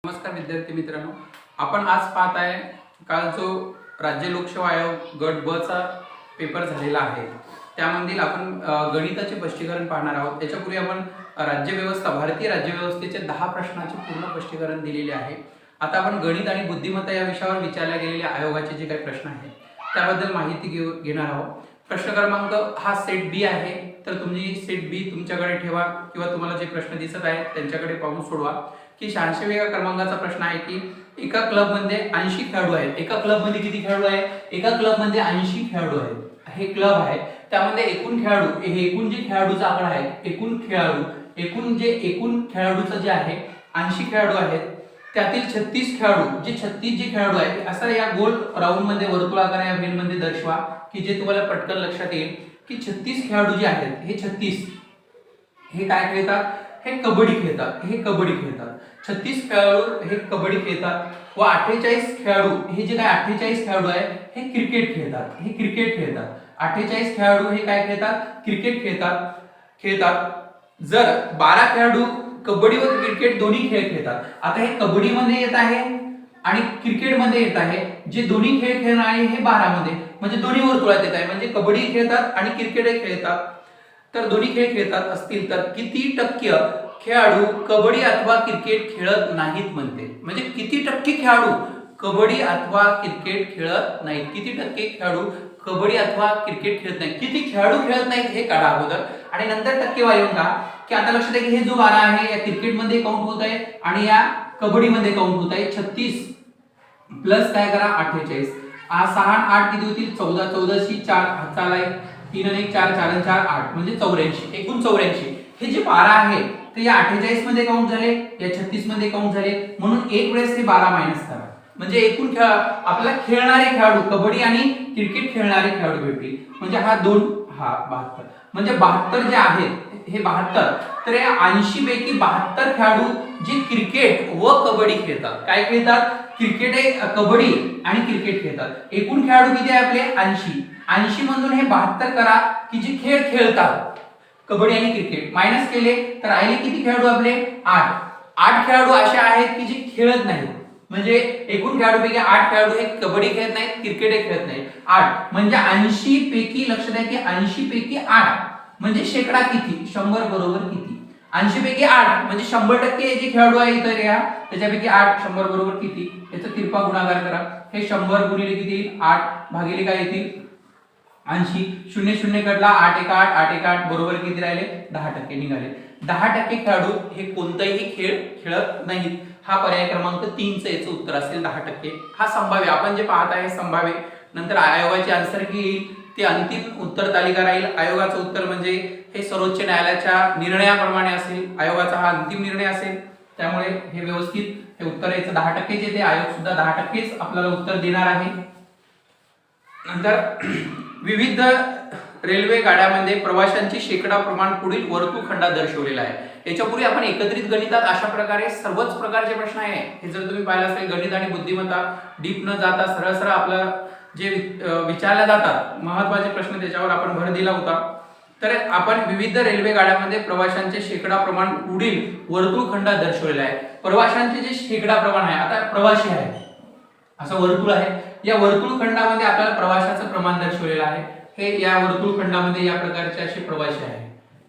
नमस्कार विद्यार्थी मित्रांनो, आपण आज पाहत आहे काल जो राज्य लोकसेवा आयोग गट ब चा पेपर झालेला आहे त्यामधील आपण गणिताचे स्पष्टीकरण पाहणार आहोत। त्याच्यापूर्वी आपण भारतीय राज्यव्यवस्थेचे 10 प्रश्नांचे पूर्ण स्पष्टीकरण दिलेले आहे। आता आपण गणित आणि बुद्धिमत्ता या विषयावर विचारल्या गेलेल्या आयोगाचे जे काही प्रश्न आहेत त्याबद्दल माहिती घेणार आहोत। प्रश्न क्रमांक हा सेट बी आहे, तर तुम्ही सेट बी तुमच्याकडे ठेवा किंवा तुम्हाला जे प्रश्न दिसत आहेत त्यांच्याकडे पाहून सोडवा। की 86व्या क्रमांकाचा प्रश्न आहे की एका क्लब मध्ये 80 खेळाडू आहेत। एका क्लब मध्ये किती खेळाडू आहेत? एका क्लब मध्ये 80 खेळाडू आहेत। हे क्लब आहे, त्यामध्ये एकूण खेळाडू, हे एकूण जे खेळाडूचा आकडा आहे, एकूण खेळाडूचं जे आहे 80 खेळाडू आहेत, त्यातील 36 खेळाडू आहेत असं या गोल राऊंड मध्ये वर्तुळाकार या व्हेन मध्ये दर्शवा की जे तुम्हाला पटकन लक्षात येईल की 36 खेळाडू जे आहेत हे 36 हे काय खेळतात? हे कबड्डी खेळतात। 36 खेळाडू हे कबड्डी खेळतात व 48 खेळाडू हे जे काय 48 खेळाडू आहे हे क्रिकेट खेळतात। 48 खेळाडू हे काय खेळतात? क्रिकेट खेळतात। जर 12 खेळाडू कबड्डी व क्रिकेट दोन्ही खेळ खेळतात। आता हे कबड्डी मध्ये येत आहे आणि क्रिकेट मध्ये येत आहे। जे दोन्ही खेळ खेळणार आहे हे 12 मध्ये, म्हणजे दोन्ही वर्तुळात येत आहे, म्हणजे कबड्डी खेळतात आणि क्रिकेट खेळतात। तर दोन्ही खेळ खेळतात असतील तर किती टक्के खेळाडू कबड्डी अथवा क्रिकेट खेळत नाहीत म्हणते? म्हणजे किती टक्के खेळाडू कबड्डी अथवा क्रिकेट खेळत नाहीत? किती टक्के खेळाडू कबड्डी अथवा क्रिकेट खेळत नाहीत? किती खेळाडू खेळत नाहीत हे काढा अगोदर आणि नंतर टक्केवारी येऊन का की आता लक्षात आहे की हे जो 12 आहे या क्रिकेट मध्ये काउंट होत आहे आणि या कबड्डी मध्ये काउंट होत आहे। 36 प्लस काय करा 48, 6 आणि 8 किती होतील? 14, 14 शी 4 हाताला 3 आणि 1 4, 4 आणि 4 8 म्हणजे 84, एकूण 84। हे जे 12 आहे ते या 48 मध्ये काउंट झाले, या 36 मध्ये काउंट झाले, म्हणून एक वेळेस हे 12 मायनस करा म्हणजे एकूण आपल्याला खेळणारे खेळाडू कबड्डी आणि क्रिकेट खेळणारे खेळाडू भेटतील। म्हणजे हा 72 म्हणजे 72 जे आहेत हे 72, तर या 80 पैकी 72 खेळाडू जे क्रिकेट व कबड्डी खेळतात। काय खेळतात? कबड्डी आणि क्रिकेट खेळतात। एकूण खेळाडू किती आहे आपले? 80 मधून हे 72 करा की जे खेळ खेळतात कबड्डी आणि क्रिकेट, मायनस केले तर राहिले किती खेळाडू आपले? 8 खेळाडू असे आहेत की जे खेळत नाहीत। म्हणजे एकूण खेळाडूपैकी 8 खेळाडू हे कबड्डी खेळत नाहीत, क्रिकेट खेळत नाहीत। 8 म्हणजे 80 पैकी, लक्षात आहे की 80 पैकी 8 म्हणजे शेकडा किती? 100 बरोबर किती? 80 पैकी 8 म्हणजे 100% जे खेळाडू आहे इतर या त्याच्यापैकी 8 100 बरोबर किती? याचा तिरपा गुणाकार करा। हे 100 गुणिले किती येईल? 8 भागिले काय येतील? 80। 0 0 कडला 8 1 8, 8 1 8 बरोबर किती राहिले? 10% निघाले। 10% खेळाडू हे कोणताही खेळ खेळत नाहीत। हा पर्याय क्रमांक 3 चं याचं उत्तर असेल 10%। हा संभाव्य, आपण जे पाहत आहे संभाव्य, नंतर आयोगाची आन्सर की येईल ते अंतिम उत्तर तालिका राहील। आयोगाचं उत्तर म्हणजे हे सर्वोच्च न्यायालयाच्या निर्णयाप्रमाणे असेल, आयोगाचा हा अंतिम निर्णय असेल, त्यामुळे हे व्यवस्थित हे उत्तर याचं 10% येते। आयोग सुद्धा 10%च आपल्याला उत्तर देणार आहे। नंतर विविध रेल्वे गाड्यांमध्ये प्रवाशांची शेकडा प्रमाण पुढील वर्तुळखंडात दर्शवलेला आहे। याच्यापूर्वी आपण एकत्रित गणितात अशा प्रकारे सर्वच प्रकारचे प्रश्न आहे हे जर तुम्ही पाहिलं असेल, गणित आणि बुद्धिमत्ता डीप न जाता सरळ आपलं जे विचारल्या जातात महत्त्वाचे प्रश्न त्याच्यावर आपण भर दिला होता। तर आपण विविध रेल्वे गाड्यांमध्ये प्रवाशांचे शेकडा प्रमाण पुढील वर्तुळखंडात दर्शवलेले आहे। प्रवाशांचे जे शेकडा प्रमाण आहे, आता प्रवासी आहे असं वर्तुळ आहे, या वर्तुळखंडामध्ये आपल्याला प्रवाशाचं प्रमाण दर्शवलेलं आहे। हे या वर्तुळखंडामध्ये या प्रकारचे असे प्रवासी आहे,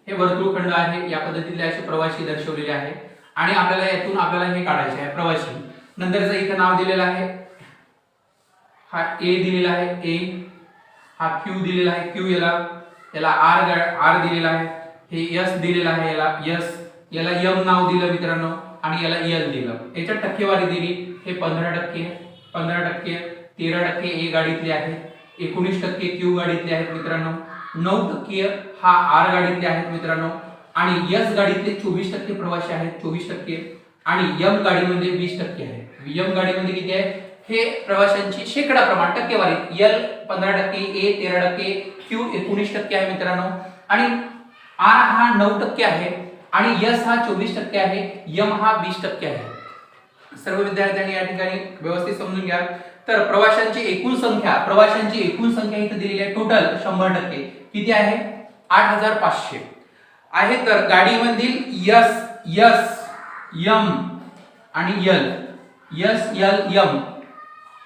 हे वर्तुळखंड आहे, या पद्धतीने असे प्रवासी दर्शवलेले आहे आणि आपल्याला यातून आपल्याला हे काढायचे आहे प्रवासी। नंतरचं इथे नाव दिलेलं आहे, हा ए दिलेला आहे, ए हा क्यू दिलेला आहे, क्यू याला आर दिलेला आहे, हे एस दिलेला आहे, याला एम नाव दिलं मित्रांनो आणि याला एल दिलं। याच्या टक्केवारी दिली, हे 15%, 13% ए गाडीतले आहेत, 19% क्यू गाडीतले आहेत मित्रांनो, 9% हा आर गाडीतले आहेत मित्रांनो आणि एस गाडीतले 24% प्रवासी आहेत, 24% आणि एम गाडीमध्ये 20% आहे। एम गाडीमध्ये किती आहे? हे प्रवाशांची शेकडा प्रमाण टक्केवारी, एल 15%, ए 13%, क्यू 19% आहे मित्रांनो आणि आर हा 9% आहे आणि एस हा 24% आहे, एम हा 20% आहे। सर्व विद्यार्थ्यांनी या ठिकाणी व्यवस्थित समजून घ्या। तर प्रवाशांची एकूण संख्या इथे दिलेली आहे टोटल 100%, किती आहे? 8500 आहे। तर गाडीमधील एस एम आणि एल, एस एल एम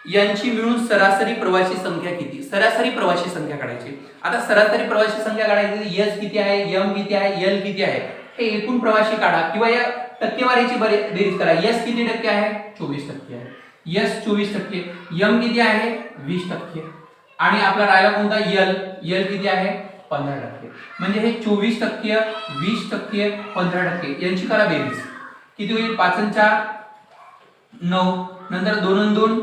यांची मिळून सरासरी प्रवासी संख्या किती? सरासरी प्रवासी संख्या काढायची. आता सरासरी प्रवासी संख्या काढायची, एस किती आहे, एम किती आहे, एल किती आहे, हे एकूण प्रवासी काढा किंवा या टक्केवारीची बेरीज करा. एस किती टक्के आहे? 24% आहे. एस 24%, एम किती आहे? 20%, आणि आपला राहिला कोणता? एल, एल किती आहे? 15%. म्हणजे हे 24%, 20%, 15% यांची करा बेरीज. किती होईल? 5 आणि 4 9, नंतर 2 आणि 2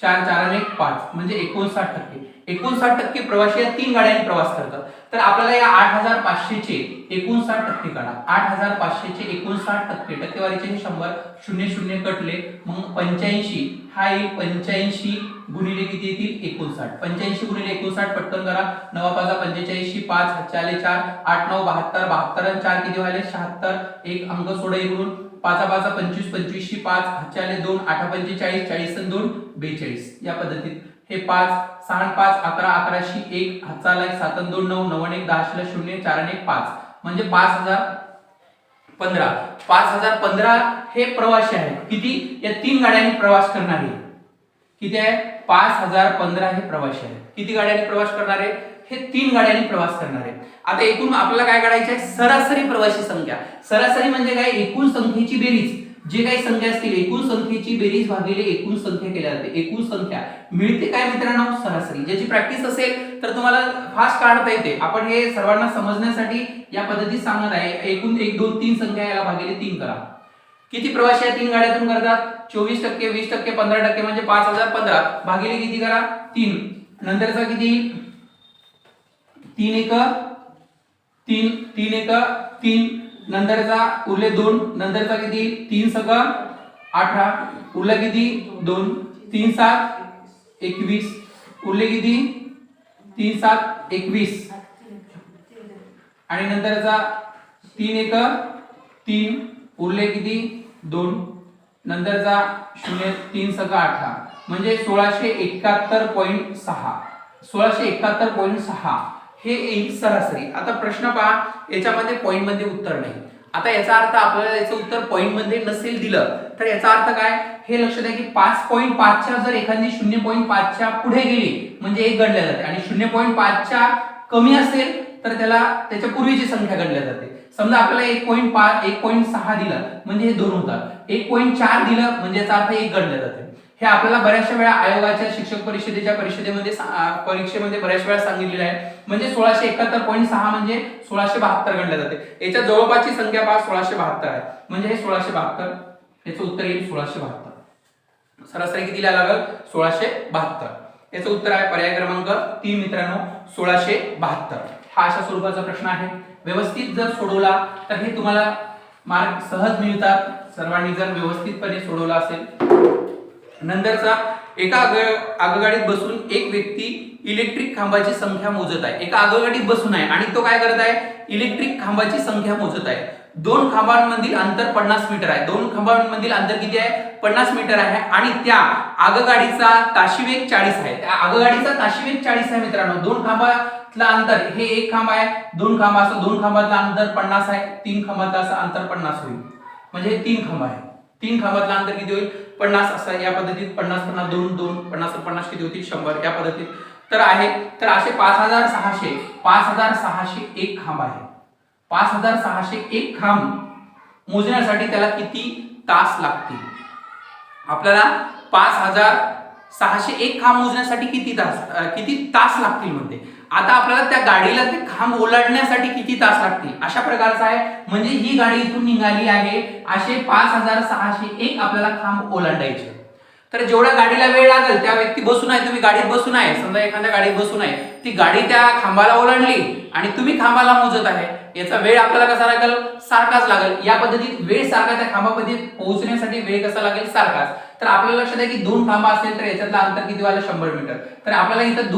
4, 4 आणि 1 5, म्हणजे 59%. 59% प्रवासी या 3 गाड्यांनी प्रवास करतात. तर आपल्याला या 8500 चे 59% काढा. 8500 चे 59%, टक्केवारीचे हे 100, 00 कटले, मग 85 हा येईल. 85 गुणिले किती येतील? 59. 85 गुणिले 59 पटकन करा. 9 5 45, 5 हातचे 4, 8 9 72, 72 आणि 4 किती व्हायले? 76. एक अंक सोडा इकडून. 5 5 25, 25 5 हातचे 2, 8 45, 40 आणि 2 42. या पद्धतीत हे 5 6 5 11 11 1 हातचा 7 आणि 2 9 9 1 10 0 4 आणि 1 5, म्हणजे 5015. 5015 हे प्रवासी आहेत. किती? या 3 गाड्यांनी प्रवास करणारे किती आहे? 5015 हे प्रवासी आहेत. किती गाड्यांनी प्रवास करणारे? हे 3 गाड्यांनी प्रवास करणारे. आता एकूण आपल्याला काय काढायचे आहे? सरासरी प्रवासी संख्या. सरासरी म्हणजे काय? एकूण संख्येची बेरीज. जे काही संख्या असतील, एकूण संख्येची बेरीज भागिले एकूण संख्या केल्या जाते. एकूण संख्या मिळते काय मित्रांनो? सरासरी. ज्याची प्रॅक्टिस असेल तर तुम्हाला फास्ट काढता येते. आपण हे सर्वांना समजण्यासाठी या पद्धतीत सांगत आहे. एकूण 1 2 3 संख्या याला भागिले 3 करा. किती प्रवासी या 3 गाड्यातून करतात? 24%, 20%, 15%, म्हणजे 5015 भागिले किती करा? 3. नंतरचा किती? 3 1 3 3 1 3, नंतरचा उरले 2, नंतरचा किती? 3 6 18, उरला किती? 2 3 7 21, उरले किती? 3 7 21, आणि नंतरचा 3 1 3, उरले किती? 2, नंतरचा 0 3 6 18, म्हणजे 1671.6. 1671.6 हे येईल सरासरी. आता प्रश्न पहा, याच्यामध्ये पॉइंट मध्ये उत्तर नाही. आता याचा अर्थ आपल्याला याचं उत्तर पॉइंट मध्ये नसेल दिलं तर याचा अर्थ काय? हे लक्षात आहे की 5.5 च्या जर एखादी 0.5 च्या पुढे गेली म्हणजे 1 गणल्या जाते, आणि 0.5 च्या कमी असेल तर त्याला त्याच्या पूर्वीची संख्या गणल्या जाते. समजा आपल्याला 1.5 1.6 दिलं म्हणजे हे 2 होतात. 1.4 दिलं म्हणजे याचा अर्थ 1 गणल्या जाते. हे आपल्याला बऱ्याचशा वेळा आयोगाच्या शिक्षक परिषदेच्या परीक्षेमध्ये बऱ्याच वेळा सांगितलेलं आहे. म्हणजे 1671.6 म्हणजे 1672 गणल्या जाते. याच्या जवळपासची संख्या पहा 1672 आहे, म्हणजे हे 1672. याचं उत्तर येईल 1672. सरासरी किती लागेल? 1672. याचं उत्तर आहे पर्याय क्रमांक 3 मित्रांनो, 1672. हा अशा स्वरूपाचा प्रश्न आहे. व्यवस्थित जर सोडवला तर हे तुम्हाला मार्क सहज मिळतात, सर्वांनी जर व्यवस्थितपणे सोडवला असेल. नंतरचा, एका आगगाडीत बसून एक व्यक्ती इलेक्ट्रिक खांबाची संख्या मोजत आहे. एका आगगाडीत बसून आहे आणि तो काय करत आहे? इलेक्ट्रिक खांबाची संख्या मोजत आहे. 2 खांबांमधील अंतर 50 मीटर आहे. 2 खांबांमधील अंतर किती आहे? 50 मीटर आहे, आणि त्या आगगाडीचा ताशी वेग 40 आहे. त्या आगगाडीचा ताशी वेग 40 आहे मित्रांनो. 2 खांबातला अंतर हे 1 खांब आहे, 2 खांब असं 2 खांबातला अंतर 50 आहे, 3 खांबातला असं अंतर 50 होईल, म्हणजे हे 3 खांब आहे. 3 खांबातला अंतर किती होईल? 50 असं. या पद्धतीत 50 50 2 2 50 50 किती होतील? 100. या पद्धतीत तर आहे. तर असे 5601 खांब आहे. 5601 खांब मोजण्यासाठी त्याला किती तास लागतील? आपल्याला 5601 खांब मोजण्यासाठी किती तास लागतील म्हणते. आता आपल्याला त्या गाडीला ते खांब ओलांडण्यासाठी किती तास लागतील अशा प्रकारचा आहे. म्हणजे ही गाडी इथून निघाली आहे, असे 5601 आपल्याला खांब ओलांडायचे. तर जेवढ्या गाडीला वेळ लागेल, त्या व्यक्ती बसून आहे, तुम्ही गाडीत बसून आहे, समजा एखाद्या गाडीत बसून आहे, ती गाडी त्या खांबाला ओलांडली आणि तुम्ही खांबाला मोजत आहे, याचा वेळ आपल्याला कसा लागेल? सारखाच लागेल. या पद्धतीत वेळ सारखा, त्या खांबामध्ये पोहोचण्यासाठी वेळ कसा लागेल? सारखाच. तर आपल्याला लक्षात आहे की 2 खांब असेल तर याच्यातलं अंतर किती व्हायला? 100 मीटर. तर आपल्याला इथं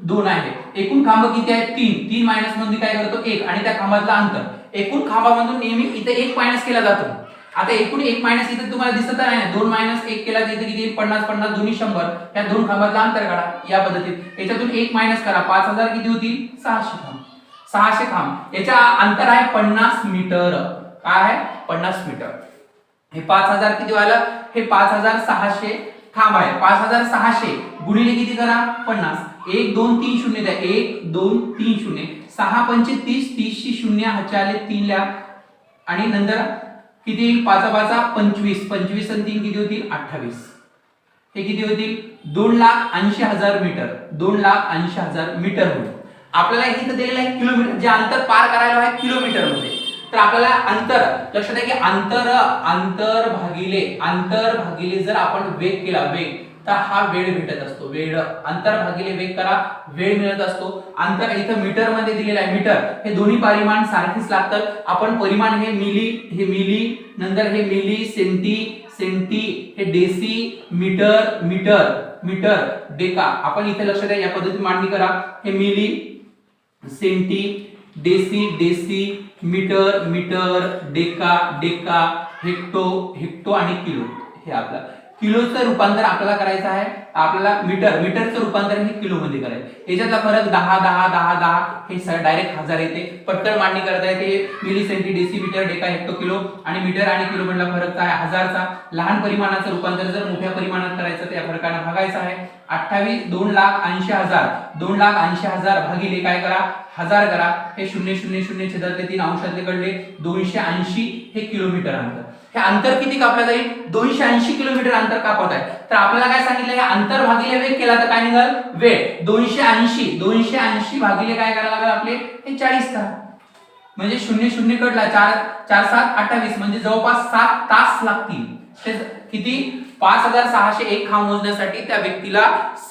2 आहे. एकूण खांब किती आहे? 3 मायनस मध्ये काय करतो? 1, आणि त्या खांबातलं अंतर. एकूण खांबामधून नेहमी इथे 1 मायनस केला जातो. आता एकूण 1 मायनस इथे तुम्हाला दिसत आहे, 2 मायनस 1 केला तर इथे किती? 50 50 दोन्ही 100. त्या 2 खांबातलं अंतर काढा. या पद्धतीत याच्यातून 1 मायनस करा. 5000 किती होतील? 600 खांब. 600 खांब. याचा अंतर आहे 50 मीटर. काय आहे? 50 मीटर. हे 5000 किती व्हायला, हे 5600 थांब आहे, 5600 गुणिले किती करा 50, 1 2 3 शून्य द्या, 1 2 3 शून्य, 6 पंचे 30, 30 ची शून्य हातच्या आले 3 ला, आणि नंतर किती येईल 5 5 25, 25 आणि 3 किती होतील 28, हे किती होतील 2,80,000 मीटर, 2,80,000 मीटर होईल. आपल्याला इथं दिलेलं आहे किलोमीटर, जे अंतर पार करायला आहे किलोमीटर मध्ये, तर आपल्याला अंतर लक्षात आहे की अंतर भागिले जर आपण वेग केला, वेग, तर हा वेळ भेटत असतो, वेळ, अंतर भागिले वेग करा, वेळ मिळत असतो. अंतर इथं मीटर मध्ये दिलेलं आहे, मीटर, हे दोन्ही परिमाण सारखीच लागतात. आपण परिमाण हे मिली, नंतर हे मिली, सेंटी, हे डेसी, मीटर, डेका. आपण इथे लक्षात आहे, या पद्धतीने मांडणी करा, हे milli, centi, deci, metre, deca, hecto आणि किलो. हे आपलं किलोचं रूपांतर आपल्याला करायचं आहे, आपल्याला मीटरचं रूपांतर हे किलो मध्ये करायचं. याच्यातला फरक 10 हे डायरेक्ट 1000 येते. पटकन मांडणी करता येते. Milli, centi, deci, metre, deca, hecto, kilo, आणि मीटर आणि किलो मधला फरक काय 1000चा. लहान परिमाणाचं रूपांतर जर मोठ्या परिमाणात करायचं तर या फरकाने भागायचं आहे. 28 2,80,000 भागिले काय करा 1000 करा, हे 0 छेदातले 3 अंशातले कडले 280 हे किलोमीटर अंतर. हे अंतर किती कापलं जाईल 280 किलोमीटर अंतर कापत आहे. तर आपल्याला काय सांगितलं, हे अंतर भागिले वेग केला तर काय निघाल वेळ 280 भागिले काय करायला लागेल आपले हे 40 करा, म्हणजे 0 कडला 4 7 28, म्हणजे जवळपास 7 तास लागतील. किती 5601 खांब मोजण्यासाठी त्या व्यक्तीला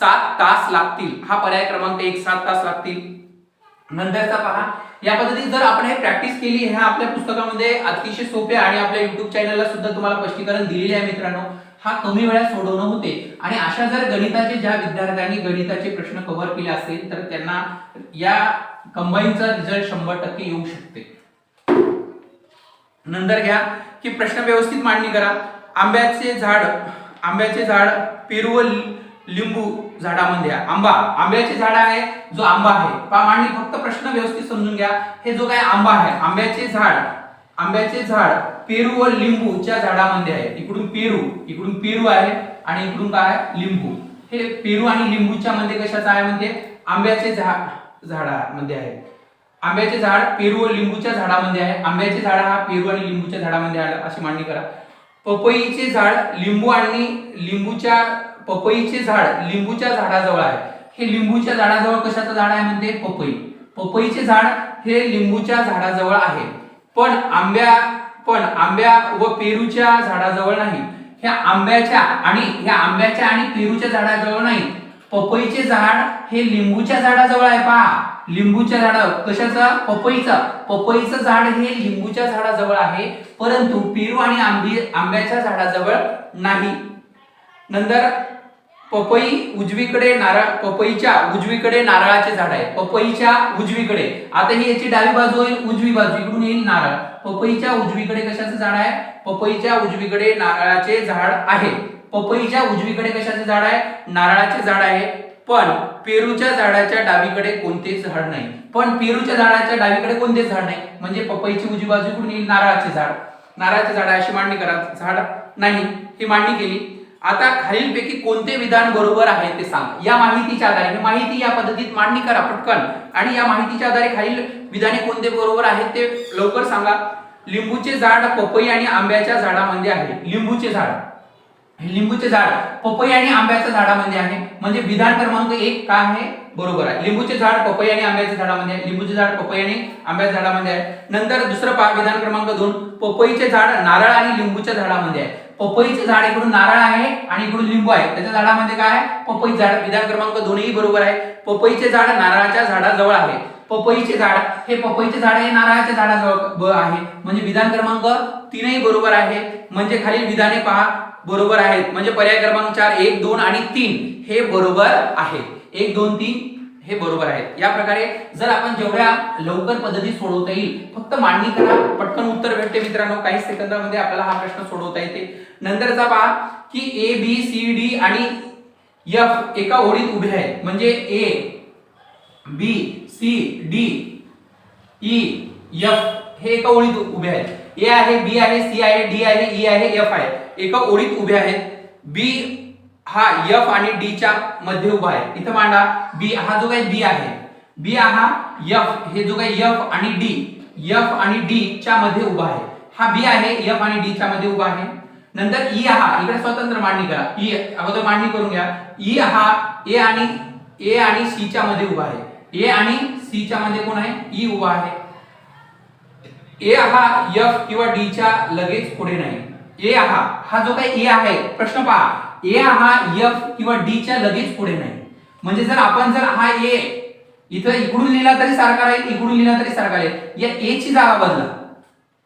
7 तास लागतील. हा पर्याय क्रमांक 1 7 तास लागतील. नंतरचा पहा, या पद्धतीने जर आपण हे प्रॅक्टिस केली, ह्या आपल्या पुस्तकामध्ये अतिशय सोपे आणि आपल्या YouTube चॅनलला सुद्धा तुम्हाला स्पष्टीकरण दिलेले आहे मित्रांनो. हा कमी वेळात सोडवणं होते, आणि अशा जर गणिताचे ज्या विद्यार्थ्यांनी गणिताचे प्रश्न कव्हर केले असेल तर त्यांना या कंबाईनचा रिझल्ट 100% येऊ शकते. नंतर घ्या की प्रश्न व्यवस्थित मांडणी करा. आंब्याचे झाड पेरू व लिंबू झाडामध्ये आंब्याचे झाड आहे, जो आंबा आहे पहा मांडणी, फक्त प्रश्न व्यवस्थित समजून घ्या. हे जो काय आंबा आहे, आंब्याचे झाड पेरू व लिंबूच्या झाडामध्ये आहे. इकडून पेरू आहे आणि इकडून काय लिंबू. हे पेरू आणि लिंबूच्या मध्ये कशाचं आहे म्हणते आंब्याचे झाडामध्ये आहे. आंब्याचे झाड पेरू व लिंबूच्या झाडामध्ये आहे. आंब्याचे झाड हा पेरू आणि लिंबूच्या झाडामध्ये आहे, अशी मांडणी करा. पपईचे झाड पपईचे झाड लिंबूच्या झाडाजवळ आहे. हे लिंबूच्या झाडाजवळ कशाचं झाड आहे म्हणते पपईचे झाड हे लिंबूच्या झाडाजवळ आहे, पण आंब्या व पेरूच्या झाडाजवळ नाही. ह्या आंब्याच्या आणि पेरूच्या झाडाजवळ नाही. पपईचे झाड हे लिंबूच्या झाडाजवळ आहे. पहा लिंबूच्या झाडावर कशाचं पपईचं झाड हे लिंबूच्या झाडाजवळ आहे, परंतु पेरू आणि आंब्याच्या झाडाजवळ नाही. नंतर पपईच्या उजवीकडे नारळाचे झाड आहे. पपईच्या उजवीकडे, आता ही याची डावी बाजू होईल, उजवी बाजू इकडून येईल नारळ. पपईच्या उजवीकडे कशाचं झाड आहे पपईच्या उजवीकडे नारळाचे झाड आहे. पपईच्या उजवीकडे कशाचे झाड आहे नारळाचे झाड आहे, पण पेरूच्या झाडाच्या डावीकडे कोणतेच झाड नाही. म्हणजे पपईची उजवी बाजू इकडून येईल नारळाचे झाड अशी मांडणी करा. झाड नाही ही मांडणी केली. आता खालीलपैकी कोणते विधान बरोबर आहे ते सांग. या माहितीच्या आधारे माहिती या पद्धतीत मांडणी करा पटकन, आणि या माहितीच्या आधारे खालील विधाने कोणते बरोबर आहेत ते लवकर सांगा. लिंबूचे झाड पपई आणि आंब्याच्या झाडामध्ये आहे. लिंबूचे झाड पपई आणि आंब्याच्या झाडामध्ये आहे, म्हणजे विधान क्रमांक 1 काय आहे बरोबर आहे. लिंबूचे झाड पपई आणि आंब्याच्या झाडामध्ये आहे. लिंबूचे झाड पपई आणि आंब्याच्या झाडामध्ये आहे. नंतर दुसरं पहा विधान क्रमांक 2 पपईचे झाड नारळ आणि लिंबूच्या झाडामध्ये आहे. पपईचे झाड इकडून नारळ आहे आणि इकडून लिंबू आहे, त्याच्या झाडामध्ये काय आहे पपई झाड. विधान क्रमांक 2 ही बरोबर आहे. पपईचे झाड नारळाच्या झाडाजवळ आहे. पपईचे झाड हे नारळाच्या झाडाजवळ आहे, म्हणजे विधान क्रमांक 3 ही बरोबर आहे. म्हणजे खालील विधाने पहा बरोबर आहेत, म्हणजे पर्याय क्रमांक 4 1 2 आणि 3 हे बरोबर आहे. 1 2 3 हे बरोबर आहेत. या प्रकारे जर आपण जेवढ्या लवकर पद्धती सोडवता येईल, फक्त मांडणी करा, पटकन उत्तर भेटते मित्रांनो. काही सेकंदामध्ये आपल्याला हा प्रश्न सोडवता येते. नंतरचा पहा की ए बी सी डी आणि एफ एका ओळीत उभे आहेत, म्हणजे A B C D E F हे एका ओळीत उभे आहेत. ए आहे, बी आहे, सी आहे, डी आहे, ई आहे, एफ आहे, एका ओळीत उभे आहेत. बी हा एफ आणि डी च्या मध्ये उभा आहे. इथं मांडा बी हा जो काही बी आहे, बी हा एफ हे जो काही एफ आणि डी च्या मध्ये उभा आहे. हा बी आहे, एफ आणि डी च्या मध्ये उभा आहे. नंतर ई हा इकडे स्वतंत्र मांडणी करा. ई अगोदर मांडणी करून घ्या. ई हा ए आणि सी च्या मध्ये उभा आहे. ए आणि सी च्या मध्ये कोण आहे? ई उभा आहे. ए हा एफ किंवा डी च्या लगेच पुढे नाही. ए हा जो काही ए आहे, प्रश्न पहा, ए हा एफ किंवा डी च्या लगेच पुढे नाही. म्हणजे जर आपण हा ए इथं इकडून लिहिला तरी सारखा राहील, इकडून लिहिला तरी सारखा राहील. या ए ची जागा बदला,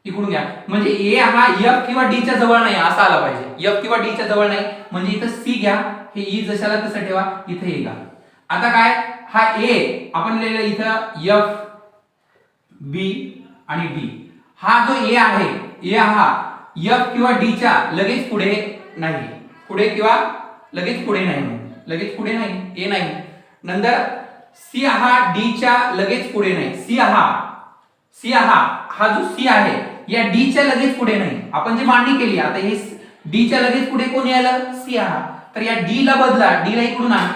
इकडून घ्या. म्हणजे ए हा एफ किंवा डी च्या जवळ नाही असा आला पाहिजे. एफ किंवा डी च्या जवळ नाही म्हणजे इथं सी घ्या, हे ई जशाला तसं ठेवा, इथे ए घ्या. आता काय, हा ए आपण लिहिलं इथं एफ बी आणि डी. हा जो ए आहे, ए हा एफ किंवा डी च्या लगेच पुढे नाही, पुढे किंवा लगेच पुढे नाही, लगेच पुढे नाही, ए नाही. नंतर सी हा डी च्या लगेच पुढे नाही. सी हा जो सी आहे या डी च्या लगेच पुढे नाही. आपण जी मांडणी केली आता हे डी च्या लगेच पुढे कोण आलं? सी हा. तर या डी ला बदला, डी ला इकडून आणा,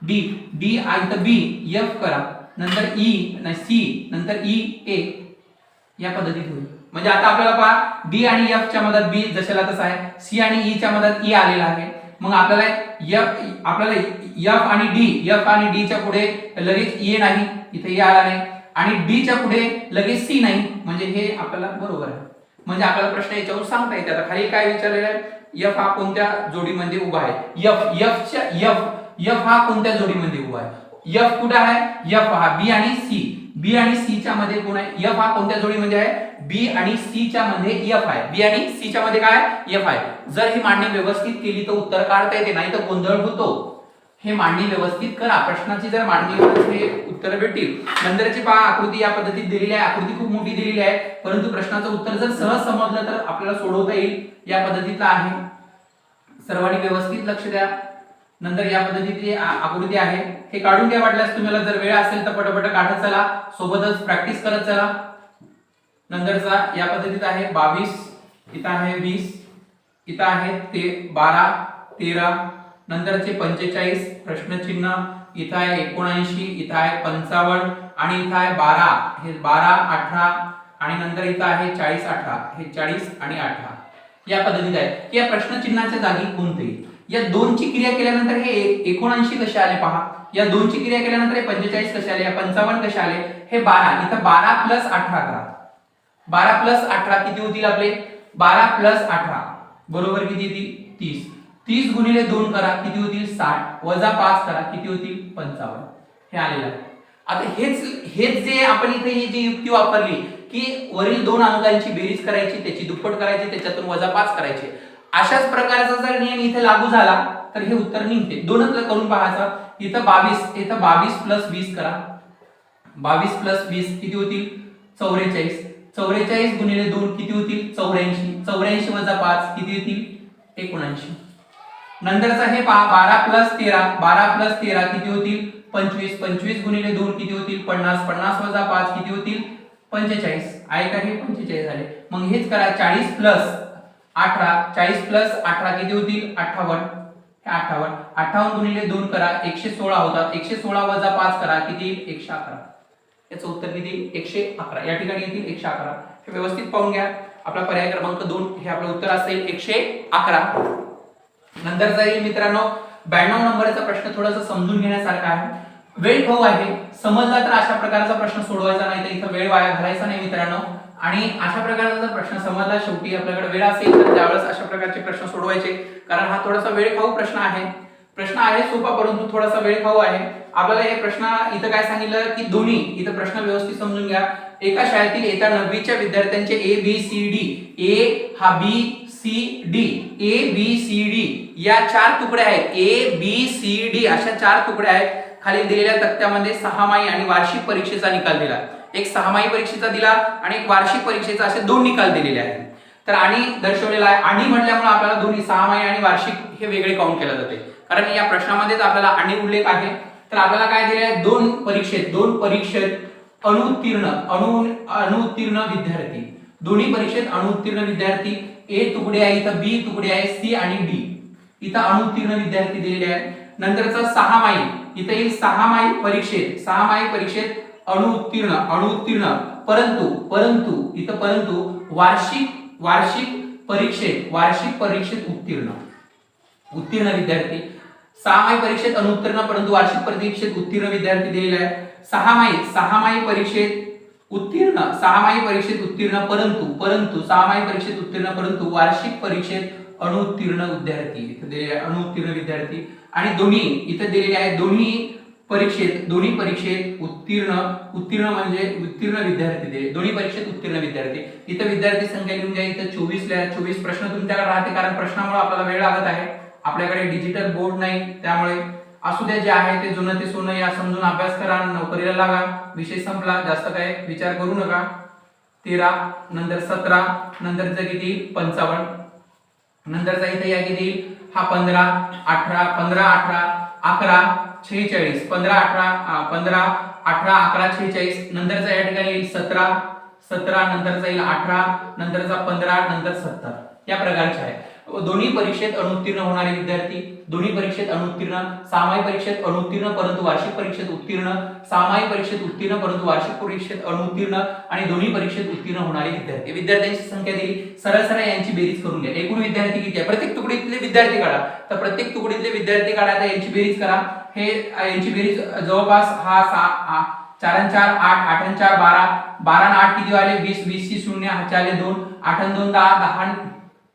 डी आणि बी एफ करा, नंतर ई नाही सी, नंतर ई ए, या पद्धतीत होईल. म्हणजे आता आपल्याला पहा डी आणि एफ च्या मधात बी जशाला तसा आहे, सी आणि ई च्या मधात ई आलेला आहे. मग आपल्याला एफ आणि डी च्या पुढे लगेच ई नाही, इथे ई आला नाही, आणि डी च्या पुढे लगेच सी नाही, म्हणजे हे आपल्याला बरोबर आहे. म्हणजे आपल्याला प्रश्न याच्यावर सांगता येते. आता खाली काय विचारलेलं आहे, एफ हा कोणत्या जोडीमध्ये उभा आहे? एफ हा कोणत्या जोडीमध्ये उभा आहे? एफ कुठे आहे? एफ हा बी आणि सी च्या मध्ये कोण आहे? एफ हा कोणत्या जोडीमध्ये आहे? बी आणि सी च्या मध्ये एफ आहे. बी आणि सी च्या मध्ये काय? एफ आहे. जर ही मांडणी व्यवस्थित केली तर उत्तर काढता येते, नाही तर गोंधळ होतो. हे मांडणी व्यवस्थित करा, प्रश्नाची जर मांडणी हे उत्तर भेटतील. नंतरची पहा आकृती या पद्धतीत दिलेली आहे. आकृती खूप मोठी दिलेली आहे, परंतु प्रश्नाचं उत्तर जर सहज समजलं तर आपल्याला सोडवता येईल. या पद्धतीतला आहे, सर्वांनी व्यवस्थित लक्ष द्या. नंतर या पद्धतीची आकृती आहे, हे काढून घ्या वाटल्यास तुम्हाला. जर वेळ असेल तर पटपट काढत चला, सोबतच प्रॅक्टिस करत चला. नंतरचा या पद्धतीत आहे 22, इथं आहे 20, इथं आहे 12, 13, नंतरचे 45 प्रश्नचिन्ह, इथं आहे 79, इथं आहे 55 आणि इथं आहे 12, हे 12, 18 आणि नंतर इथं आहे 40, 18, हे 40 आणि 18. या पद्धतीत आहे. या प्रश्नचिन्हाच्या जागी कोणते? या 2 ची क्रिया केल्यानंतर हे 79 कसे आले पहा. या 2 ची क्रिया केल्यानंतर हे 45 कसे आले, या 55 कसे आले, हे 12. इथं 12 + 18 करा. 12 + 18 किती होतील आपले? 12 + 18 बरोबर किती येतील? 30. 30 गुणिले 2 करा किती होतील? 60. वजा 5 करा किती होतील? 55. हे आलेलं आहे. आता हेच जे आपण इथे ही जी युक्ती वापरली की वरील 2 अंकांची बेरीज करायची, त्याची दुप्पट करायची, त्याच्यातून वजा 5 करायचे, अशाच प्रकारचा जर नियम इथे लागू झाला तर हे उत्तर निघते. दोनच करून पाहायचं. इथं 22 + 20 करा. 22 + 20 किती होतील? 44. 44 गुणिले 2 किती होतील? 84. 84 वजा 5 किती होतील? 79. नंतरचा हे पहा 12 + 13. 12 + 13 किती होतील? 25. 25 गुणिले 2 किती होतील? 50. 50 वजा 5 किती होतील? 45. आहे का? हे 45 झाले. मग हेच करा 40 + 18. 40 + 18 किती होतील? 58. हे 58. 58 गुणिले 2 करा 116 होतात. 116 वजा 5 करा किती? 111. याचं उत्तर किती? 111. या ठिकाणी येतील 111. हे व्यवस्थित पाहून घ्या. आपला पर्याय क्रमांक 2 हे आपलं उत्तर असेल 111. नंतर जाईल मित्रांनो 92 नंबरचा प्रश्न थोडासा समजून घेण्यासारखा आहे. वेळ खाऊ आहे, समजला तर अशा प्रकारचा प्रश्न सोडवायचा नाही, तर इथं वेळ वाया घालायचा नाही मित्रांनो. आणि अशा प्रकारचा जर प्रश्न समजला, शेवटी आपल्याकडे वेळ असेल तर त्यावेळेस अशा प्रकारचे प्रश्न सोडवायचे, कारण हा थोडासा वेळ खाऊ प्रश्न आहे. प्रश्न आहे सोपा परंतु थोडासा वेळ खाऊ आहे. आपल्याला हे प्रश्न इथं काय सांगितलं की दोन्ही इथं प्रश्न व्यवस्थित समजून घ्या. एका शाळेतील इयत्ता 9वी च्या विद्यार्थ्यांचे ए बी सी डी, ए हा B C D, A B C D या 4 तुकडे आहेत. ए बी सी डी अशा 4 तुकडे आहेत. खाली दिलेल्या तक्त्यामध्ये 6माही आणि वार्षिक परीक्षेचा निकाल दिला. एक 6माही परीक्षेचा दिला आणि एक वार्षिक परीक्षेचा, असे 2 निकाल दिलेले आहेत. तर आणि दर्शवलेला आहे. आणि म्हटल्यामुळे आपल्याला दोन्ही 6माही आणि वार्षिक हे वेगळे काउंट केले जाते, कारण या प्रश्नामध्येच आपल्याला आणि उल्लेख आहे. तर आपल्याला काय दिले आहे? 2 परीक्षेत अनुत्तीर्ण विद्यार्थी, दोन्ही परीक्षेत अणुउत्तीर्ण विद्यार्थी ए तुकडे आहे, इथं बी तुकडे आहे, सी आणि डी इथं अणुउत्तीर्ण विद्यार्थी दिलेले आहेत. नंतरचा 6 माई इथं येईल 6 माई परीक्षेत अणुउत्तीर्ण परंतु इथं वार्षिक परीक्षेत उत्तीर्ण विद्यार्थी. 6 माई परीक्षेत अणुउत्तीर्ण परंतु वार्षिक परीक्षेत उत्तीर्ण विद्यार्थी दिलेले आहे. 6 माई परीक्षेत उत्तीर्ण परंतु वार्षिक परीक्षेत अणुउत्तीर्ण विद्यार्थी इथे दिलेले आहे, अणुउत्तीर्ण विद्यार्थी. आणि दोन्ही इथे दिलेले आहे, दोन्ही परीक्षेत उत्तीर्ण म्हणजे उत्तीर्ण विद्यार्थी दिले, दोन्ही परीक्षेत उत्तीर्ण विद्यार्थी. इथे विद्यार्थी संख्या लिहून घ्या, इथे 24 लिहा. 24 प्रश्न तुमच्याकडे राहते, कारण प्रश्नामुळे आपल्याला वेळ लागत आहे. आपल्याकडे डिजिटल बोर्ड नाही, त्यामुळे असू द्या, जे आहे ते जुनं ते सोनं या समजून अभ्यास करा, नोकरीला लागा. विषय संपला, जास्त काय विचार करू नका. 13 नंतर 17 नंतरचा किती 55 नंतरचा इथे या किती हा 15 18 11 46 15 18 11 46 नंतरचा या ठिकाणी येईल 17 नंतरचा येईल 18 नंतरचा 15 नंतर 70 या प्रकारचे आहे. दोन्ही परीक्षेत अणुउत्तीर्ण होणारे विद्यार्थी, दोन्ही परीक्षेत अणुउत्तीर्ण, 6 माई परीक्षेत अणुउत्तीर्ण परंतु वार्षिक परीक्षेत उत्तीर्ण, 6 माई परीक्षेत उत्तीर्ण परंतु वार्षिक परीक्षेत अणुउत्तीर्ण आणि दोन्ही परीक्षेत उत्तीर्ण होणारे विद्यार्थी. विद्यार्थ्यांची संख्या दिली, सरळ यांची बेरीज करून घ्या. एकूण विद्यार्थी किती आहे, प्रत्येक तुकडीतले विद्यार्थी काढा. तर प्रत्येक तुकडीतले विद्यार्थी काढा, तर यांची बेरीज करा. हे यांची बेरीज जवळपास हा 4 4 8 8 4 12 12 8 किती आले 20 20 ची 0 हा आले 2 8 2 10 10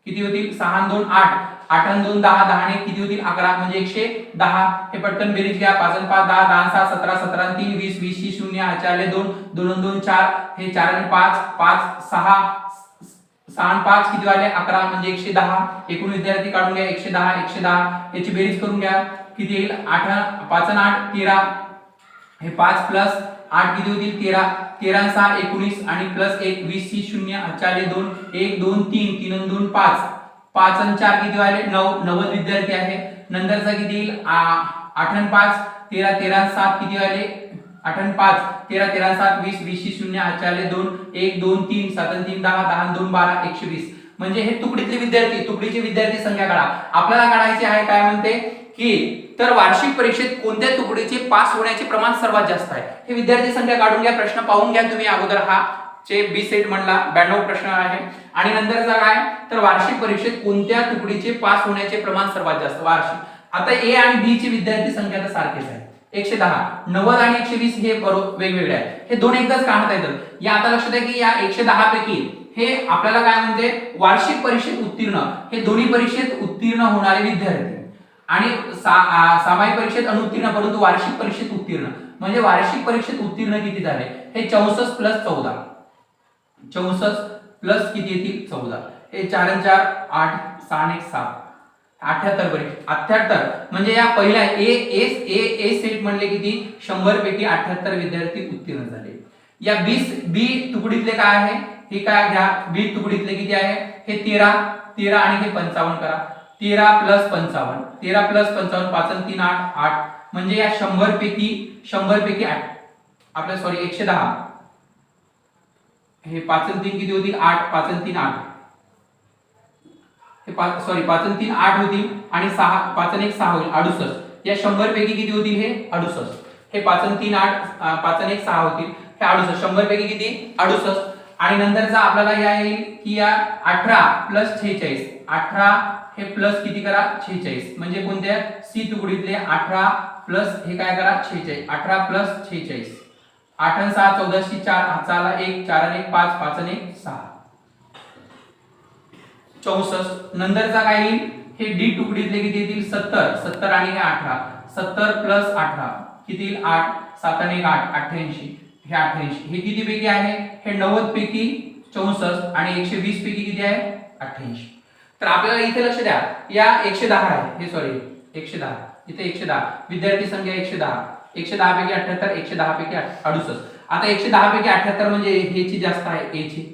किती होतील 6 2 8 8 2 10 10 ने किती होतील 11 म्हणजे 110. हे पटकन बेरीज घ्या. 5 5 10 10 6 17 17 3 20 20 ची 0 हा आले 2 2 2 4 हे 4 आणि 5 5 6 6 आणि 5 किती आले 11 म्हणजे 110. एकूण विद्यार्थी काढून घ्या 110 याची बेरीज करून घ्या. किती येईल 8 5 आणि 8 13 हे 5 प्लस 8 किती होतील 13 13 6 19 आणि प्लस 1 20 ची 0 चाले 2 1 2 3 3 आणि 2 5 5 आणि 4 किती आले 9 90 विद्यार्थी आहे. नंतरचा किती येईल 8 आणि 5 13 13 आणि 7 किती आले 8 आणि 5 13 13 आणि 7 20 20 ची 0 चाले 2 1 2 3 7 आणि 3 10 10 आणि 2 12 120. म्हणजे हे तुकडीतले विद्यार्थी, तुकडीचे विद्यार्थी संख्या काढा. आपल्याला काढायची आहे काय म्हणते की तर वार्षिक परीक्षेत कोणत्या तुकडीचे पास होण्याचे प्रमाण सर्वात जास्त आहे. हे विद्यार्थी संख्या काढून घ्या. प्रश्न पाहून घ्या तुम्ही अगोदर. हा चे बी सेट म्हणला 92 प्रश्न आहे. आणि नंतरचा काय तर वार्षिक परीक्षेत कोणत्या तुकडीचे पास होण्याचे प्रमाण सर्वात जास्त वार्षिक. आता ए आणि बी ची विद्यार्थी संख्या तर सारखीच आहे 110 90 आणि 120 हे वेगवेगळे आहे. हे दोन एकदाच काढता येतात. या आता लक्षात आहे की या 110 पैकी हे आपल्याला काय म्हणते वार्षिक परीक्षेत उत्तीर्ण, हे दोन्ही परीक्षेत उत्तीर्ण होणारे विद्यार्थी आणि सामायिक परीक्षेत अणुत्तीर्ण परंतु वार्षिक परीक्षेत उत्तीर्ण. म्हणजे वार्षिक परीक्षेत उत्तीर्ण किती झाले हे 64 प्लस 14 64 प्लस किती येतील 14 हे 4 आणि 4 8 6 आणि 1 7 78 परीक्षा 78. म्हणजे या पहिल्या ए सेट म्हणले किती 100 पैकी 78 विद्यार्थी उत्तीर्ण झाले. या बी तुकडीतले काय आहे हे काय घ्या. बी तुकडीतले किती आहे हे 13 आणि हे 55 करा. 13 प्लस 55 5 आणि 3 8 8 म्हणजे या 100 पैकी 8 आपल्या सॉरी 110 हे 5 आणि 3 किती होतील 8 5 आणि 3 8 हे 5 आणि 3 8 होतील आणि 6 5 आणि 1 6 होईल 68. या 100 पैकी किती होतील हे 68. हे 5 आणि 3 8 5 आणि 1 6 होतील हे 68. 100 पैकी किती 68. आणि नंतरचा आपल्याला या येईल की या 18 प्लस 46 18 हे प्लस किती करा 46 म्हणजे कोणत्या सी तुकडीतले 18 प्लस हे काय करा 46 18 प्लस 46 8 आणि 6 14 शी 4 हाताला 1 4 आणि 1 5 5 आणि 1 6 64. नंतरचा काय येईल हे डी तुकडीतले किती येतील 70 आणि हे 18 70 प्लस 18 किती येईल 8 7 आणि 1 8 88 हे 88 हे किती पैकी आहे हे 90 पैकी 64 आणि 120 पैकी किती आहे 88. तर आपल्याला इथे लक्ष द्या या 110 आहे हे सॉरी 110 इथे 110 विद्यार्थी संख्या 110 पैकी 78 110 पैकी 68. आता 110 पैकी 78 म्हणजे हे ची जास्त आहे ए ची